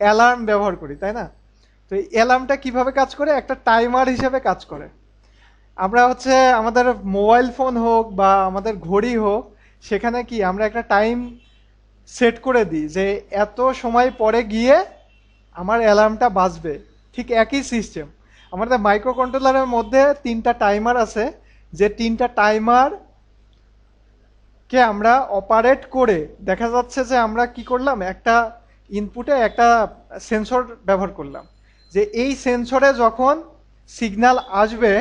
অ্যালার্ম ব্যবহার করি, তাই না? তো এই অ্যালার্মটা কিভাবে কাজ করে? একটা টাইমার হিসেবে কাজ করে। আমরা হচ্ছে আমাদের মোবাইল ফোন হোক বা আমাদের ঘড়ি হোক, সেখানে কি আমরা একটা টাইম সেট করে দিই যে এত সময় পরে গিয়ে আমার অ্যালার্মটা বাজবে। ঠিক একই সিস্টেম আমাদের মাইক্রো কন্ট্রোলারের মধ্যে 3টা টাইমার আছে, যে 3টা টাইমার কে আমরা অপারেট করে দেখা যাচ্ছে যে আমরা কি করলাম, একটা ইনপুটে একটা সেন্সর ব্যবহার করলাম, যে এই সেন্সরে যখন সিগন্যাল আসবে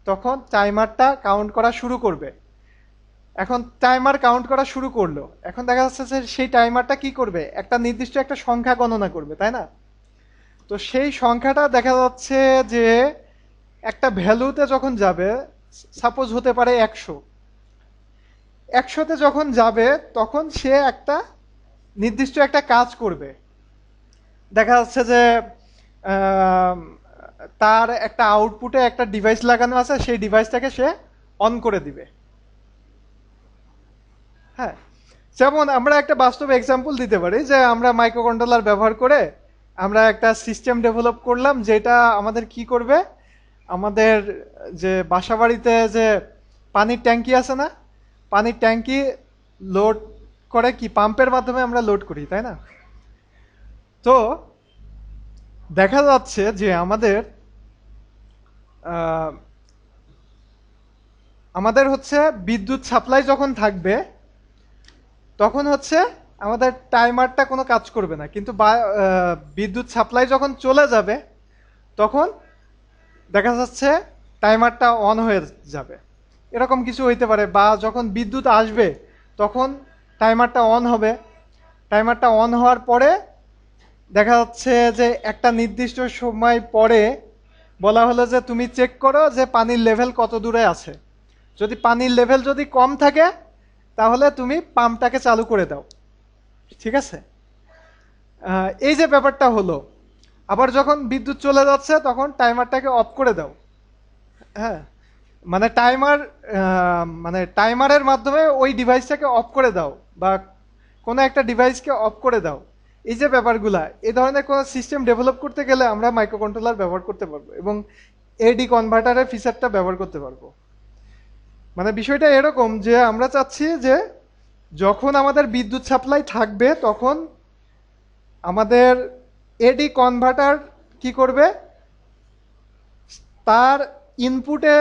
তখন টাইমারটা কাউন্ট করা শুরু করবে। এখন টাইমার কাউন্ট করা শুরু করলো, এখন দেখা যাচ্ছে যে সেই টাইমারটা কি করবে, একটা নির্দিষ্ট একটা সংখ্যা গণনা করবে, তাই না? তো সেই সংখ্যাটা দেখা যাচ্ছে যে একটা ভ্যালুতে যখন যাবে, সাপোজ হতে পারে 100তে যখন যাবে, তখন সে একটা নির্দিষ্ট একটা কাজ করবে। দেখা যাচ্ছে যে তার একটা আউটপুটে একটা ডিভাইস লাগানো আছে, সেই ডিভাইসটাকে সে অন করে দিবে। হ্যাঁ, যেমন আমরা একটা বাস্তব এক্সাম্পল দিতে পারি যে আমরা মাইক্রো কন্ট্রোলার ব্যবহার করে আমরা একটা সিস্টেম ডেভেলপ করলাম, যেটা আমাদের কি করবে, আমাদের যে বাসাবাড়িতে যে পানির ট্যাঙ্কি আছে না, পানির ট্যাঙ্কি লোড করে কি পাম্পের মাধ্যমে আমরা লোড করি, তাই না? তো দেখা যাচ্ছে যে আহ, আমাদের হচ্ছে বিদ্যুৎ সাপ্লাই যখন থাকবে, তখন হচ্ছে আমাদের টাইমারটা কোনো কাজ করবে না, কিন্তু বিদ্যুৎ সাপ্লাই যখন চলে যাবে, তখন দেখা যাচ্ছে টাইমারটা অন হয়ে যাবে। এরকম কিছু হইতে পারে। বা যখন বিদ্যুৎ আসবে, তখন টাইমারটা অন হবে। টাইমারটা অন হওয়ার পরে দেখা যাচ্ছে যে একটা নির্দিষ্ট সময় পরে বলা হলো যে তুমি চেক করো যে পানির লেভেল কত দূরে আছে। যদি পানির লেভেল যদি কম থাকে, তাহলে তুমি পাম্পটাকে চালু করে দাও। ঠিক আছে? এই যে ব্যাপারটা হলো। আবার যখন বিদ্যুৎ চলে যাচ্ছে, তখন টাইমারটাকে অফ করে দাও। হ্যাঁ, মানে টাইমারের মাধ্যমে ওই ডিভাইসটাকে অফ করে দাও, বা কোনো একটা ডিভাইসকে অফ করে দাও। এই যে ব্যাপারগুলা, এই ধরনের কোনো সিস্টেম ডেভেলপ করতে গেলে আমরা মাইক্রো কন্ট্রোলার ব্যবহার করতে পারবো, এবং এডি কনভার্টারের ফিচারটা ব্যবহার করতে পারবো। মানে বিষয়টা এরকম যে আমরা চাচ্ছি যে যখন আমাদের বিদ্যুৎ সাপ্লাই থাকবে, তখন আমাদের এডি কনভার্টার কি করবে, তার ইনপুটে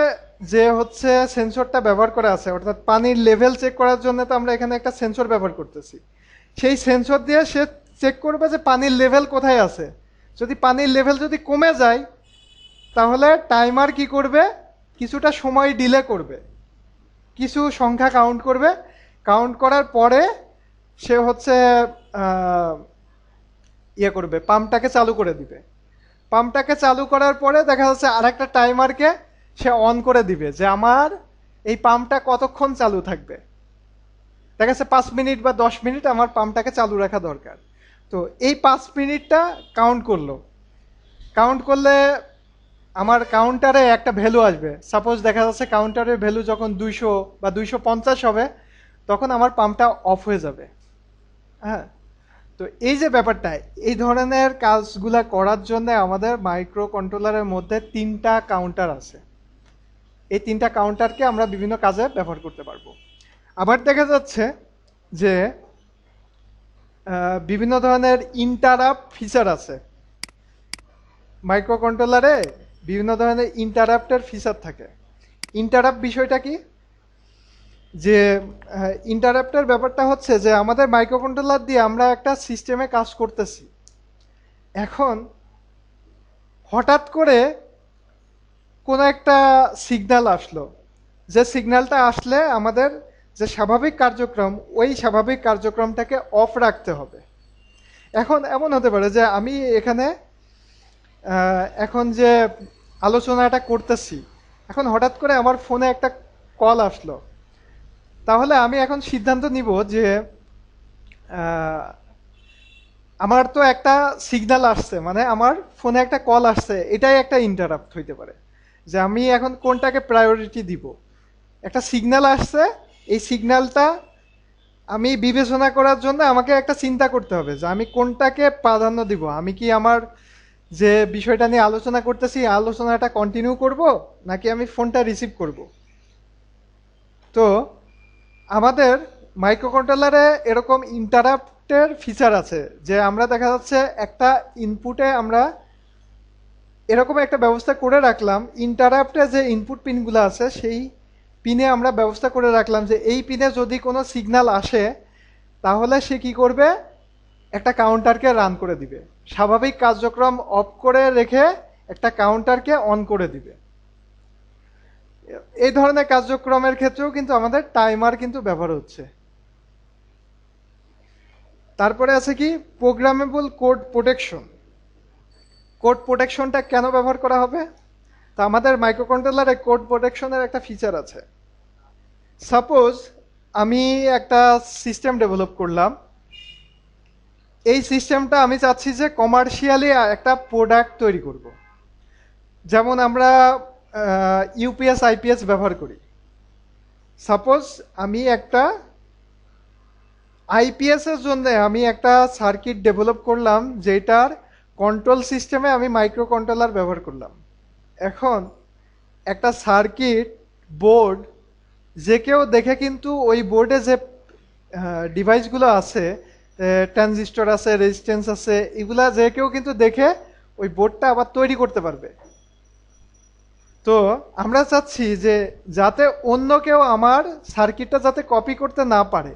যে হচ্ছে সেন্সরটা ব্যবহার করা আছে, অর্থাৎ পানির লেভেল চেক করার জন্য তো আমরা এখানে একটা সেন্সর ব্যবহার করতেছি, সেই সেন্সর দিয়ে সে চেক করবে যে পানির লেভেল কোথায় আছে। যদি পানির লেভেল যদি কমে যায়, তাহলে টাইমার কি করবে, কিছুটা সময় ডিলে করবে, কিছু সংখ্যা কাউন্ট করবে। কাউন্ট করার পরে সে হচ্ছে ইয়ে করবে, পাম্পটাকে চালু করে দিবে। পাম্পটাকে চালু করার পরে দেখা যাচ্ছে আরেকটা টাইমারকে সে অন করে দিবে, যে আমার এই পাম্পটা কতক্ষণ চালু থাকবে। দেখা যাচ্ছে 5 মিনিট বা 10 মিনিট আমার পাম্পটাকে চালু রাখা দরকার। তো এই 5 মিনিটটা কাউন্ট করলো। কাউন্ট করলে আমার কাউন্টারে একটা ভ্যালু আসবে, সাপোজ দেখা যাচ্ছে কাউন্টারের ভ্যালু যখন 200 বা 250 হবে তখন আমার পাম্পটা অফ হয়ে যাবে। হ্যাঁ, তো এই যে ব্যাপারটা, এই ধরনের কাজগুলা করার জন্য আমাদের মাইক্রো কন্ট্রোলারের মধ্যে 3টা কাউন্টার আছে। এই 3টা কাউন্টারকে আমরা বিভিন্ন কাজে ব্যবহার করতে পারবো। আবার দেখা যাচ্ছে যে বিভিন্ন ধরনের ইন্টারাপ্ট ফিচার আছে মাইক্রো কন্ট্রোলারে। বিভিন্ন ধরনের ইন্টারাপ্টের ফিচার থাকে। ইন্টারাপ্ট বিষয়টা কি, যে ইন্টারাপ্টের ব্যাপারটা হচ্ছে যে আমাদের মাইক্রো কন্ট্রোলার দিয়ে আমরা একটা সিস্টেমে কাজ করতেছি, এখন হঠাৎ করে কোনো একটা সিগন্যাল আসলো, যে সিগন্যালটা আসলে আমাদের যে স্বাভাবিক কার্যক্রম, ওই স্বাভাবিক কার্যক্রমটাকে অফ রাখতে হবে। এখন এমন হতে পারে যে আমি এখানে এখন যে আলোচনাটা করতেছি, এখন হঠাৎ করে আমার ফোনে একটা কল আসলো, তাহলে আমি এখন সিদ্ধান্ত নিব যে আহ, আমার তো একটা সিগন্যাল আসছে, মানে আমার ফোনে একটা কল আসছে, এটাই একটা ইন্টারাপ্ট হইতে পারে, যে আমি এখন কোনটাকে প্রায়োরিটি দিব। একটা সিগন্যাল আসছে, এই সিগন্যালটা আমি বিবেচনা করার জন্য আমাকে একটা চিন্তা করতে হবে যে আমি কোনটাকে প্রাধান্য দিব। আমি কি আমার যে বিষয়টা নিয়ে আলোচনা করতেছি আলোচনাটা কন্টিনিউ করব, নাকি আমি ফোনটা রিসিভ করব। তো আমাদের মাইক্রোকন্ট্রোলারে এরকম ইন্টারাপ্টের ফিচার আছে, যে আমরা দেখা যাচ্ছে একটা ইনপুটে আমরা এরকম একটা ব্যবস্থা করে রাখলাম, ইন্টারাপ্টে যে ইনপুট পিনগুলো আছে সেই পিনে আমরা ব্যবস্থা করে রাখলাম যে এই পিনে যদি কোনো সিগন্যাল আসে তাহলে সে কি করবে, একটা কাউন্টারকে রান করে দিবে, স্বাভাবিক কার্যক্রম অফ করে রেখে একটা কাউন্টারকে অন করে দিবে। এই ধরনের কার্যক্রমের ক্ষেত্রেও কিন্তু আমাদের টাইমার কিন্তু ব্যবহার হচ্ছে। তারপরে আছে কি প্রোগ্রামেবল কোড প্রোটেকশন। কোড প্রোটেকশনটা কেন ব্যবহার করা হবে? তো আমাদের মাইক্রোকন্ট্রোলারে কোড প্রোটেকশনের একটা ফিচার আছে। সাপোজ আমি একটা সিস্টেম ডেভেলপ করলাম, এই সিস্টেমটা আমি চাচ্ছি যে কমার্শিয়ালি একটা প্রোডাক্ট তৈরি করব। যেমন আমরা ইউপিএস আইপিএস ব্যবহার করি। সাপোজ আমি একটা আইপিএস এর জন্য আমি একটা সার্কিট ডেভেলপ করলাম, যেটার কন্ট্রোল সিস্টেমে আমি মাইক্রো কন্ট্রোলার ব্যবহার করলাম। এখন একটা সার্কিট বোর্ড যে কেউ দেখে কিন্তু ওই বোর্ডে যে ডিভাইসগুলো আছে, ট্রানজিস্টর আছে, রেজিস্ট্যান্স আছে, এগুলা যে কেউ কিন্তু দেখে ওই বোর্ডটা আবার তৈরি করতে পারবে। তো আমরা চাচ্ছি যে যাতে অন্য কেউ আমার সার্কিটটা যাতে কপি করতে না পারে,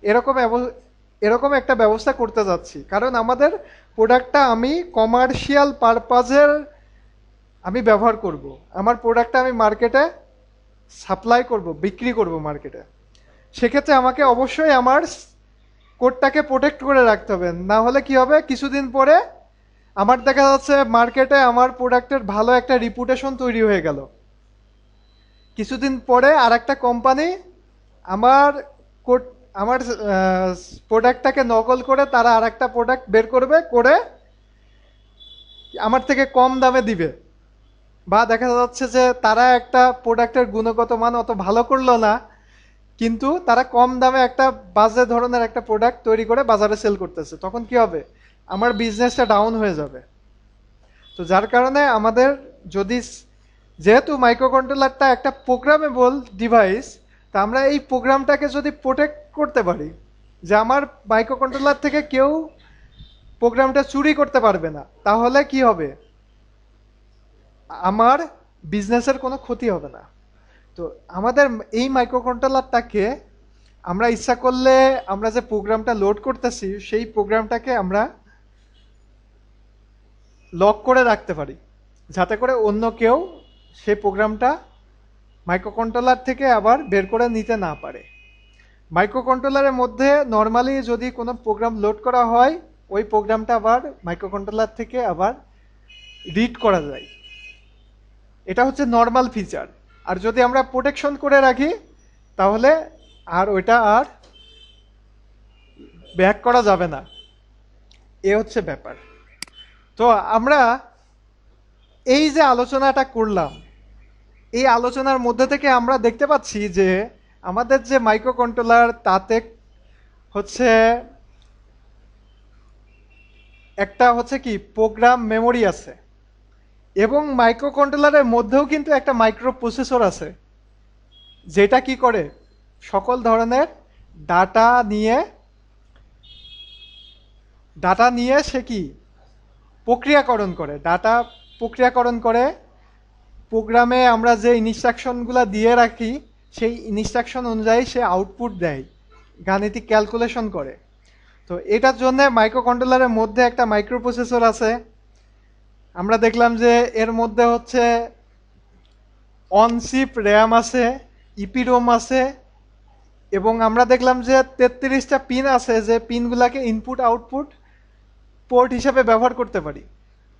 এরকম এরকম একটা ব্যবস্থা করতে যাচ্ছি। কারণ আমাদের প্রোডাক্টটা আমি কমার্শিয়াল পারপাজের আমি ব্যবহার করব, আমার প্রোডাক্টটা আমি মার্কেটে সাপ্লাই করব, বিক্রি করব মার্কেটে। সেক্ষেত্রে আমাকে অবশ্যই আমার কোডটাকে প্রোটেক্ট করে রাখতে হবে, না হলে কি হবে, কিছুদিন পরে আমার দেখা যাচ্ছে মার্কেটে আমার প্রোডাক্টের ভালো একটা রিপুটেশন তৈরি হয়ে গেল, কিছুদিন পরে আর একটা কোম্পানি আমার কোড আমার প্রোডাক্টটাকে নকল করে তারা আর একটা প্রোডাক্ট বের করবে, করে আমার থেকে কম দামে দিবে। বা দেখা যাচ্ছে যে তারা একটা প্রোডাক্টের গুণগত মান অত ভালো করলো না, কিন্তু তারা কম দামে একটা বাজে ধরনের একটা প্রোডাক্ট তৈরি করে বাজারে সেল করতেছে, তখন কি হবে, আমার বিজনেসটা ডাউন হয়ে যাবে। তো যার কারণে আমাদের যদি, যেহেতু মাইক্রোকন্ট্রোলারটা একটা প্রোগ্রামেবল ডিভাইস, তা আমরা এই প্রোগ্রামটাকে যদি প্রোটেক্ট করতে পারি, যে আমার মাইক্রোকন্ট্রোলার থেকে কেউ প্রোগ্রামটা চুরি করতে পারবে না, তাহলে কি হবে, আমার বিজনেসের কোনো ক্ষতি হবে না। তো আমাদের এই মাইক্রোকন্ট্রোলারটাকে আমরা ইচ্ছা করলে আমরা যে প্রোগ্রামটা লোড করতেছি সেই প্রোগ্রামটাকে আমরা লক করে রাখতে পারি, যাতে করে অন্য কেউ সেই প্রোগ্রামটা মাইক্রোকন্ট্রোলার থেকে আবার বের করে নিতে না পারে। মাইক্রোকন্ট্রোলারের মধ্যে নর্মালি যদি কোনো প্রোগ্রাম লোড করা হয়, ওই প্রোগ্রামটা আবার মাইক্রোকন্ট্রোলার থেকে আবার রিড করা যায়। এটা হচ্ছে নর্মাল ফিচার। আর যদি আমরা প্রোটেকশন করে রাখি তাহলে আর ওইটা আর ব্যাক করা যাবে না, এ হচ্ছে ব্যাপার। তো আমরা এই যে আলোচনাটা করলাম, এই আলোচনার মধ্যে থেকে আমরা দেখতে পাচ্ছি যে আমাদের যে মাইক্রো কন্ট্রোলার তাতে হচ্ছে একটা হচ্ছে কি প্রোগ্রাম মেমোরি আছে, এবং মাইক্রো কন্ট্রোলারের মধ্যেও কিন্তু একটা মাইক্রো প্রসেসর আছে, যেটা কি করে সকল ধরনের ডাটা নিয়ে ডাটা নিয়ে সে কি প্রক্রিয়াকরণ করে, ডাটা প্রক্রিয়াকরণ করে প্রোগ্রামে আমরা যে ইনস্ট্রাকশনগুলো দিয়ে রাখি সেই ইনস্ট্রাকশন অনুযায়ী সে আউটপুট দেয়, গাণিতিক ক্যালকুলেশন করে। তো এটার জন্য মাইক্রো কন্ট্রোলারের মধ্যে একটা মাইক্রো প্রসেসর আছে। আমরা দেখলাম যে এর মধ্যে হচ্ছে অনচিপ র্যাম আছে, ইপিরোম আছে, এবং আমরা দেখলাম যে 33টা পিন আছে, যে পিনগুলোকে ইনপুট আউটপুট পোর্ট হিসেবে ব্যবহার করতে পারি।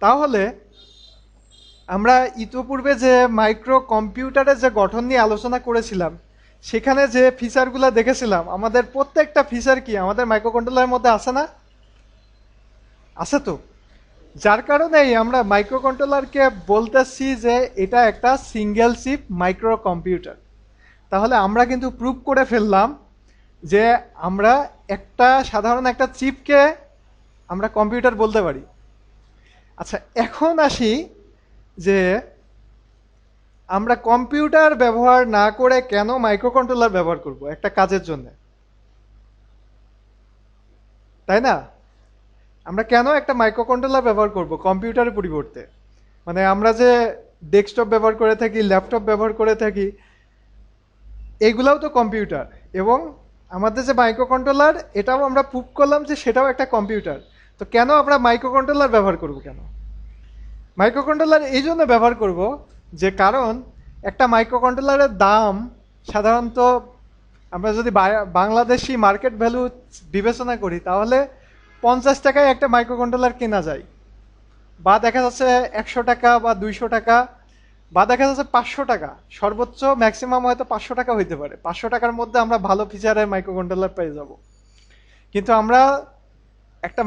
তাহলে আমরা ইতিপূর্বে যে মাইক্রো কম্পিউটারের যে গঠন নিয়ে আলোচনা করেছিলাম, সেখানে যে ফিচারগুলো দেখেছিলাম, আমাদের প্রত্যেকটা ফিচার কি আমাদের মাইক্রো কন্ট্রোলারের মধ্যে আছে না? আছে তো। যার কারণেই আমরা মাইক্রো কন্ট্রোলারকে বলতেছি যে এটা একটা সিঙ্গেল চিপ মাইক্রো কম্পিউটার। তাহলে আমরা কিন্তু প্রুভ করে ফেললাম যে আমরা একটা সাধারণ একটা চিপকে আমরা কম্পিউটার বলতে পারি। আচ্ছা, এখন আসি যে আমরা কম্পিউটার ব্যবহার না করে কেন মাইক্রো কন্ট্রোলার ব্যবহার করব একটা কাজের জন্য, তাই না? আমরা কেন একটা মাইক্রো কন্ট্রোলার ব্যবহার করব কম্পিউটারের পরিবর্তে? মানে আমরা যে ডেস্কটপ ব্যবহার করে থাকি, ল্যাপটপ ব্যবহার করে থাকি, এইগুলাও তো কম্পিউটার। এবং আমাদের যে মাইক্রো কন্ট্রোলার, এটাও আমরা প্রুভ করলাম যে সেটাও একটা কম্পিউটার। তো কেন আমরা মাইক্রো কন্ট্রোলার ব্যবহার করব? কেন মাইক্রো কন্ট্রোলার এই জন্য ব্যবহার করব যে কারণ একটা মাইক্রো কন্ট্রোলারের দাম সাধারণত আমরা যদি বাংলাদেশি মার্কেট ভ্যালু বিবেচনা করি, তাহলে 50 টাকায় একটা মাইক্রো কন্ট্রোলার কেনা যায়, বা দেখা যাচ্ছে 100 টাকা বা 200 টাকা, বা দেখা যাচ্ছে 500 টাকা, সর্বোচ্চ ম্যাক্সিমাম হয়তো 500 টাকা হইতে পারে। 500 টাকার মধ্যে আমরা ভালো ফিচারের মাইক্রো কন্ট্রোলার পেয়ে যাব। কিন্তু আমরা একটা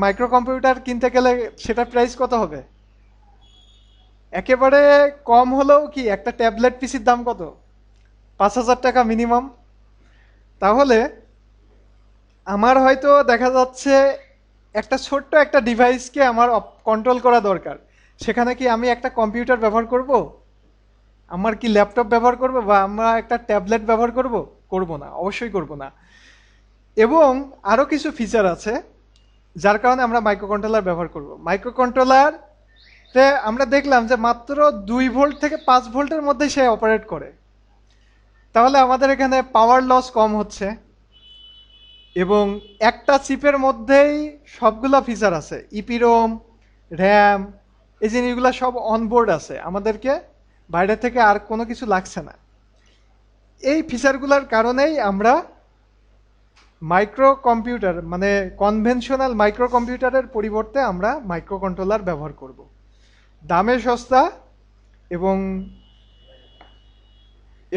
মাইক্রো কম্পিউটার কিনতে গেলে সেটার প্রাইস কত হবে? একেবারে কম হলেও কি একটা ট্যাবলেট পিসির দাম কত? 5,000 টাকা মিনিমাম। তাহলে আমার হয়তো দেখা যাচ্ছে একটা ছোট্ট একটা ডিভাইসকে আমার কন্ট্রোল করা দরকার, সেখানে কি আমি একটা কম্পিউটার ব্যবহার করব? আমার কি ল্যাপটপ ব্যবহার করব, বা আমরা একটা ট্যাবলেট ব্যবহার করব? করব না, অবশ্যই করব না। এবং আরও কিছু ফিচার আছে যার কারণে আমরা মাইক্রো কন্ট্রোলার ব্যবহার করব। মাইক্রো কন্ট্রোলার আমরা দেখলাম যে মাত্র 2 ভোল্ট থেকে 5 ভোল্টের মধ্যে সে অপারেট করে। তাহলে আমাদের এখানে পাওয়ার লস কম হচ্ছে, এবং একটা চিপের মধ্যেই সবগুলো ফিচার আছে, ইপিরোম, র্যাম, এই জিনিসগুলো সব অনবোর্ড আছে, আমাদেরকে বাইরে থেকে আর কোনো কিছু লাগছে না। এই ফিচারগুলোর কারণেই আমরা মাইক্রো কম্পিউটার মানে কনভেনশনাল মাইক্রো কম্পিউটারের পরিবর্তে আমরা মাইক্রো কন্ট্রোলার ব্যবহার করব। দামে সস্তা এবং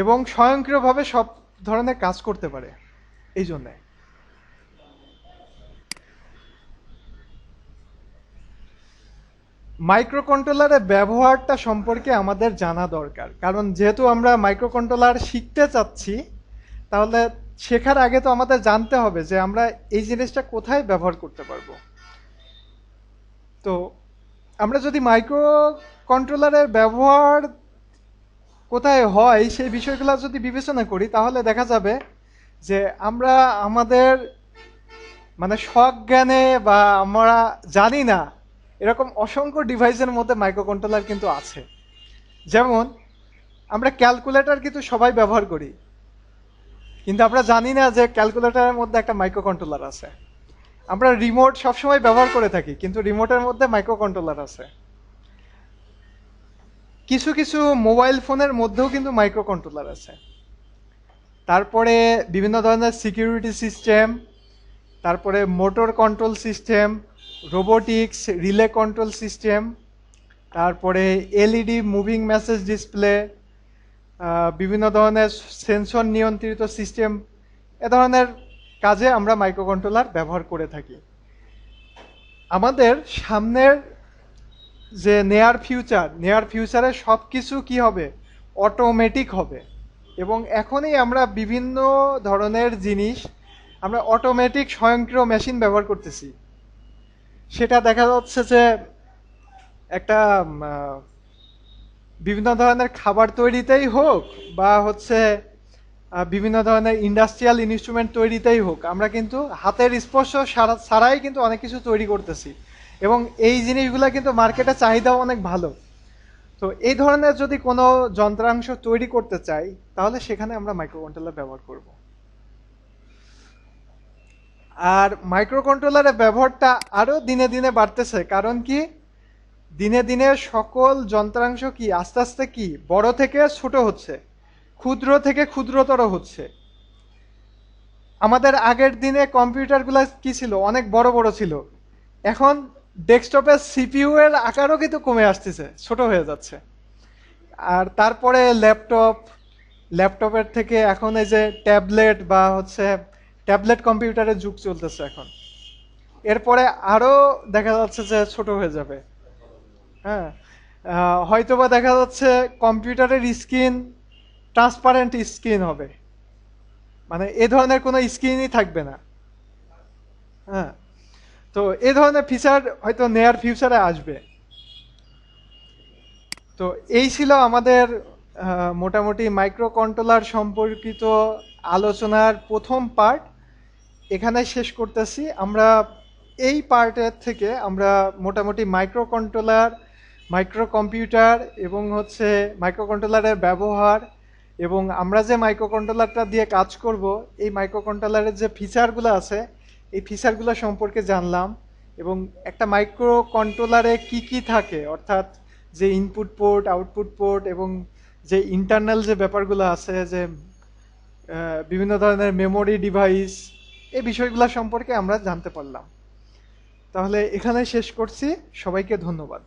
এবং স্বয়ংক্রিয়ভাবে সব ধরনের কাজ করতে পারে, এই জন্যে। মাইক্রো কন্ট্রোলারের ব্যবহারটা সম্পর্কে আমাদের জানা দরকার, কারণ যেহেতু আমরা মাইক্রো কন্ট্রোলার শিখতে চাচ্ছি, তাহলে শেখার আগে তো আমাদের জানতে হবে যে আমরা এই জিনিসটা কোথায় ব্যবহার করতে পারবো। তো আমরা যদি মাইক্রো কন্ট্রোলারের ব্যবহার কোথায় হয় সেই বিষয়গুলো যদি বিবেচনা করি, তাহলে দেখা যাবে যে আমরা আমাদের মানে সজ্ঞানে বা আমরা জানি না এরকম অসংখ্য ডিভাইসের মধ্যে মাইক্রো কন্ট্রোলার কিন্তু আছে। যেমন আমরা ক্যালকুলেটর কিন্তু সবাই ব্যবহার করি, কিন্তু আমরা জানি না যে ক্যালকুলেটরের মধ্যে একটা মাইক্রো কন্ট্রোলার আছে। আমরা রিমোট সবসময় ব্যবহার করে থাকি, কিন্তু রিমোটের মধ্যে মাইক্রো কন্ট্রোলার আছে। কিছু কিছু মোবাইল ফোনের মধ্যেও কিন্তু মাইক্রো কন্ট্রোলার আছে। তারপরে বিভিন্ন ধরনের সিকিউরিটি সিস্টেম, তারপরে motor control system, robotics, relay control system, তারপরে এলইডি মুভিং মেসেজ ডিসপ্লে, বিভিন্ন ধরনের সেন্সর নিয়ন্ত্রিত সিস্টেম, এ ধরনের কাজে আমরা মাইক্রো কন্ট্রোলার ব্যবহার করে থাকি। আমাদের সামনের যে নিয়ার ফিউচারে সব কিছু কি হবে, অটোমেটিক হবে। এবং এখনই আমরা বিভিন্ন ধরনের জিনিস আমরা অটোমেটিক স্বয়ংক্রিয় মেশিন ব্যবহার করতেছি। সেটা দেখা যাচ্ছে যে একটা বিভিন্ন ধরনের খাবার তৈরিতেই হোক, বা হচ্ছে বিভিন্ন ধরনের ইন্ডাস্ট্রিয়াল ইনস্ট্রুমেন্ট তৈরিতেই হোক, আমরা কিন্তু হাতের স্পর্শ ছাড়াই কিন্তু অনেক কিছু তৈরি করতেছি। এবং এই জিনিসগুলো কিন্তু মার্কেটে চাহিদাও অনেক ভালো। তো এই ধরনের যদি কোনো যন্ত্রাংশ তৈরি করতে চাই, তাহলে সেখানে আমরা মাইক্রোকন্ট্রোলার ব্যবহার করব। আর মাইক্রোকন্ট্রোলারের ব্যবহারটা আরো দিনে দিনে বাড়তেছে, কারণ কি, দিনে দিনে সকল যন্ত্রাংশ কি আস্তে আস্তে কি বড় থেকে ছোট হচ্ছে, ক্ষুদ্র থেকে ক্ষুদ্রতর হচ্ছে। আমাদের আগের দিনে কম্পিউটারগুলো কি ছিল, অনেক বড় বড় ছিল। এখন ডেস্কটপের সিপিইউ এর আকারও কিন্তু কমে আসতেছে, ছোট হয়ে যাচ্ছে। আর তারপরে ল্যাপটপের থেকে এখন এই যে ট্যাবলেট বা হচ্ছে ট্যাবলেট কম্পিউটারের যুগ চলতেছে এখন। এরপরে আরো দেখা যাচ্ছে যে ছোট হয়ে যাবে। হ্যাঁ, হয়তোবা দেখা যাচ্ছে কম্পিউটারের স্ক্রিন ট্রান্সপারেন্ট স্ক্রিন হবে, মানে এ ধরনের কোনো স্ক্রিনই থাকবে না। হ্যাঁ, তো এ ধরনের ফিচার হয়তো নেয়ার ফিউচারে আসবে। তো এই ছিল আমাদের মোটামুটি মাইক্রো কন্ট্রোলার সম্পর্কিত আলোচনার প্রথম পার্ট। এখানে শেষ করতেছি আমরা। এই পার্টের থেকে আমরা মোটামুটি মাইক্রো কন্ট্রোলার, মাইক্রো কম্পিউটার এবং হচ্ছে মাইক্রো কন্ট্রোলারের ব্যবহার, এবং আমরা যে মাইক্রো কন্ট্রোলারটা দিয়ে কাজ করব, এই মাইক্রো কন্ট্রোলারের যে ফিচারগুলো আছে, এই ফিচারগুলো সম্পর্কে জানলাম। এবং একটা মাইক্রো কন্ট্রোলারে কি কি থাকে, অর্থাৎ যে ইনপুট পোর্ট, আউটপুট পোর্ট, এবং যে ইন্টারনাল যে ব্যাপারগুলো আছে, যে বিভিন্ন ধরনের মেমোরি ডিভাইস, এই বিষয়গুলো সম্পর্কে আমরা জানতে পারলাম। তাহলে এখানে শেষ করছি। সবাইকে ধন্যবাদ।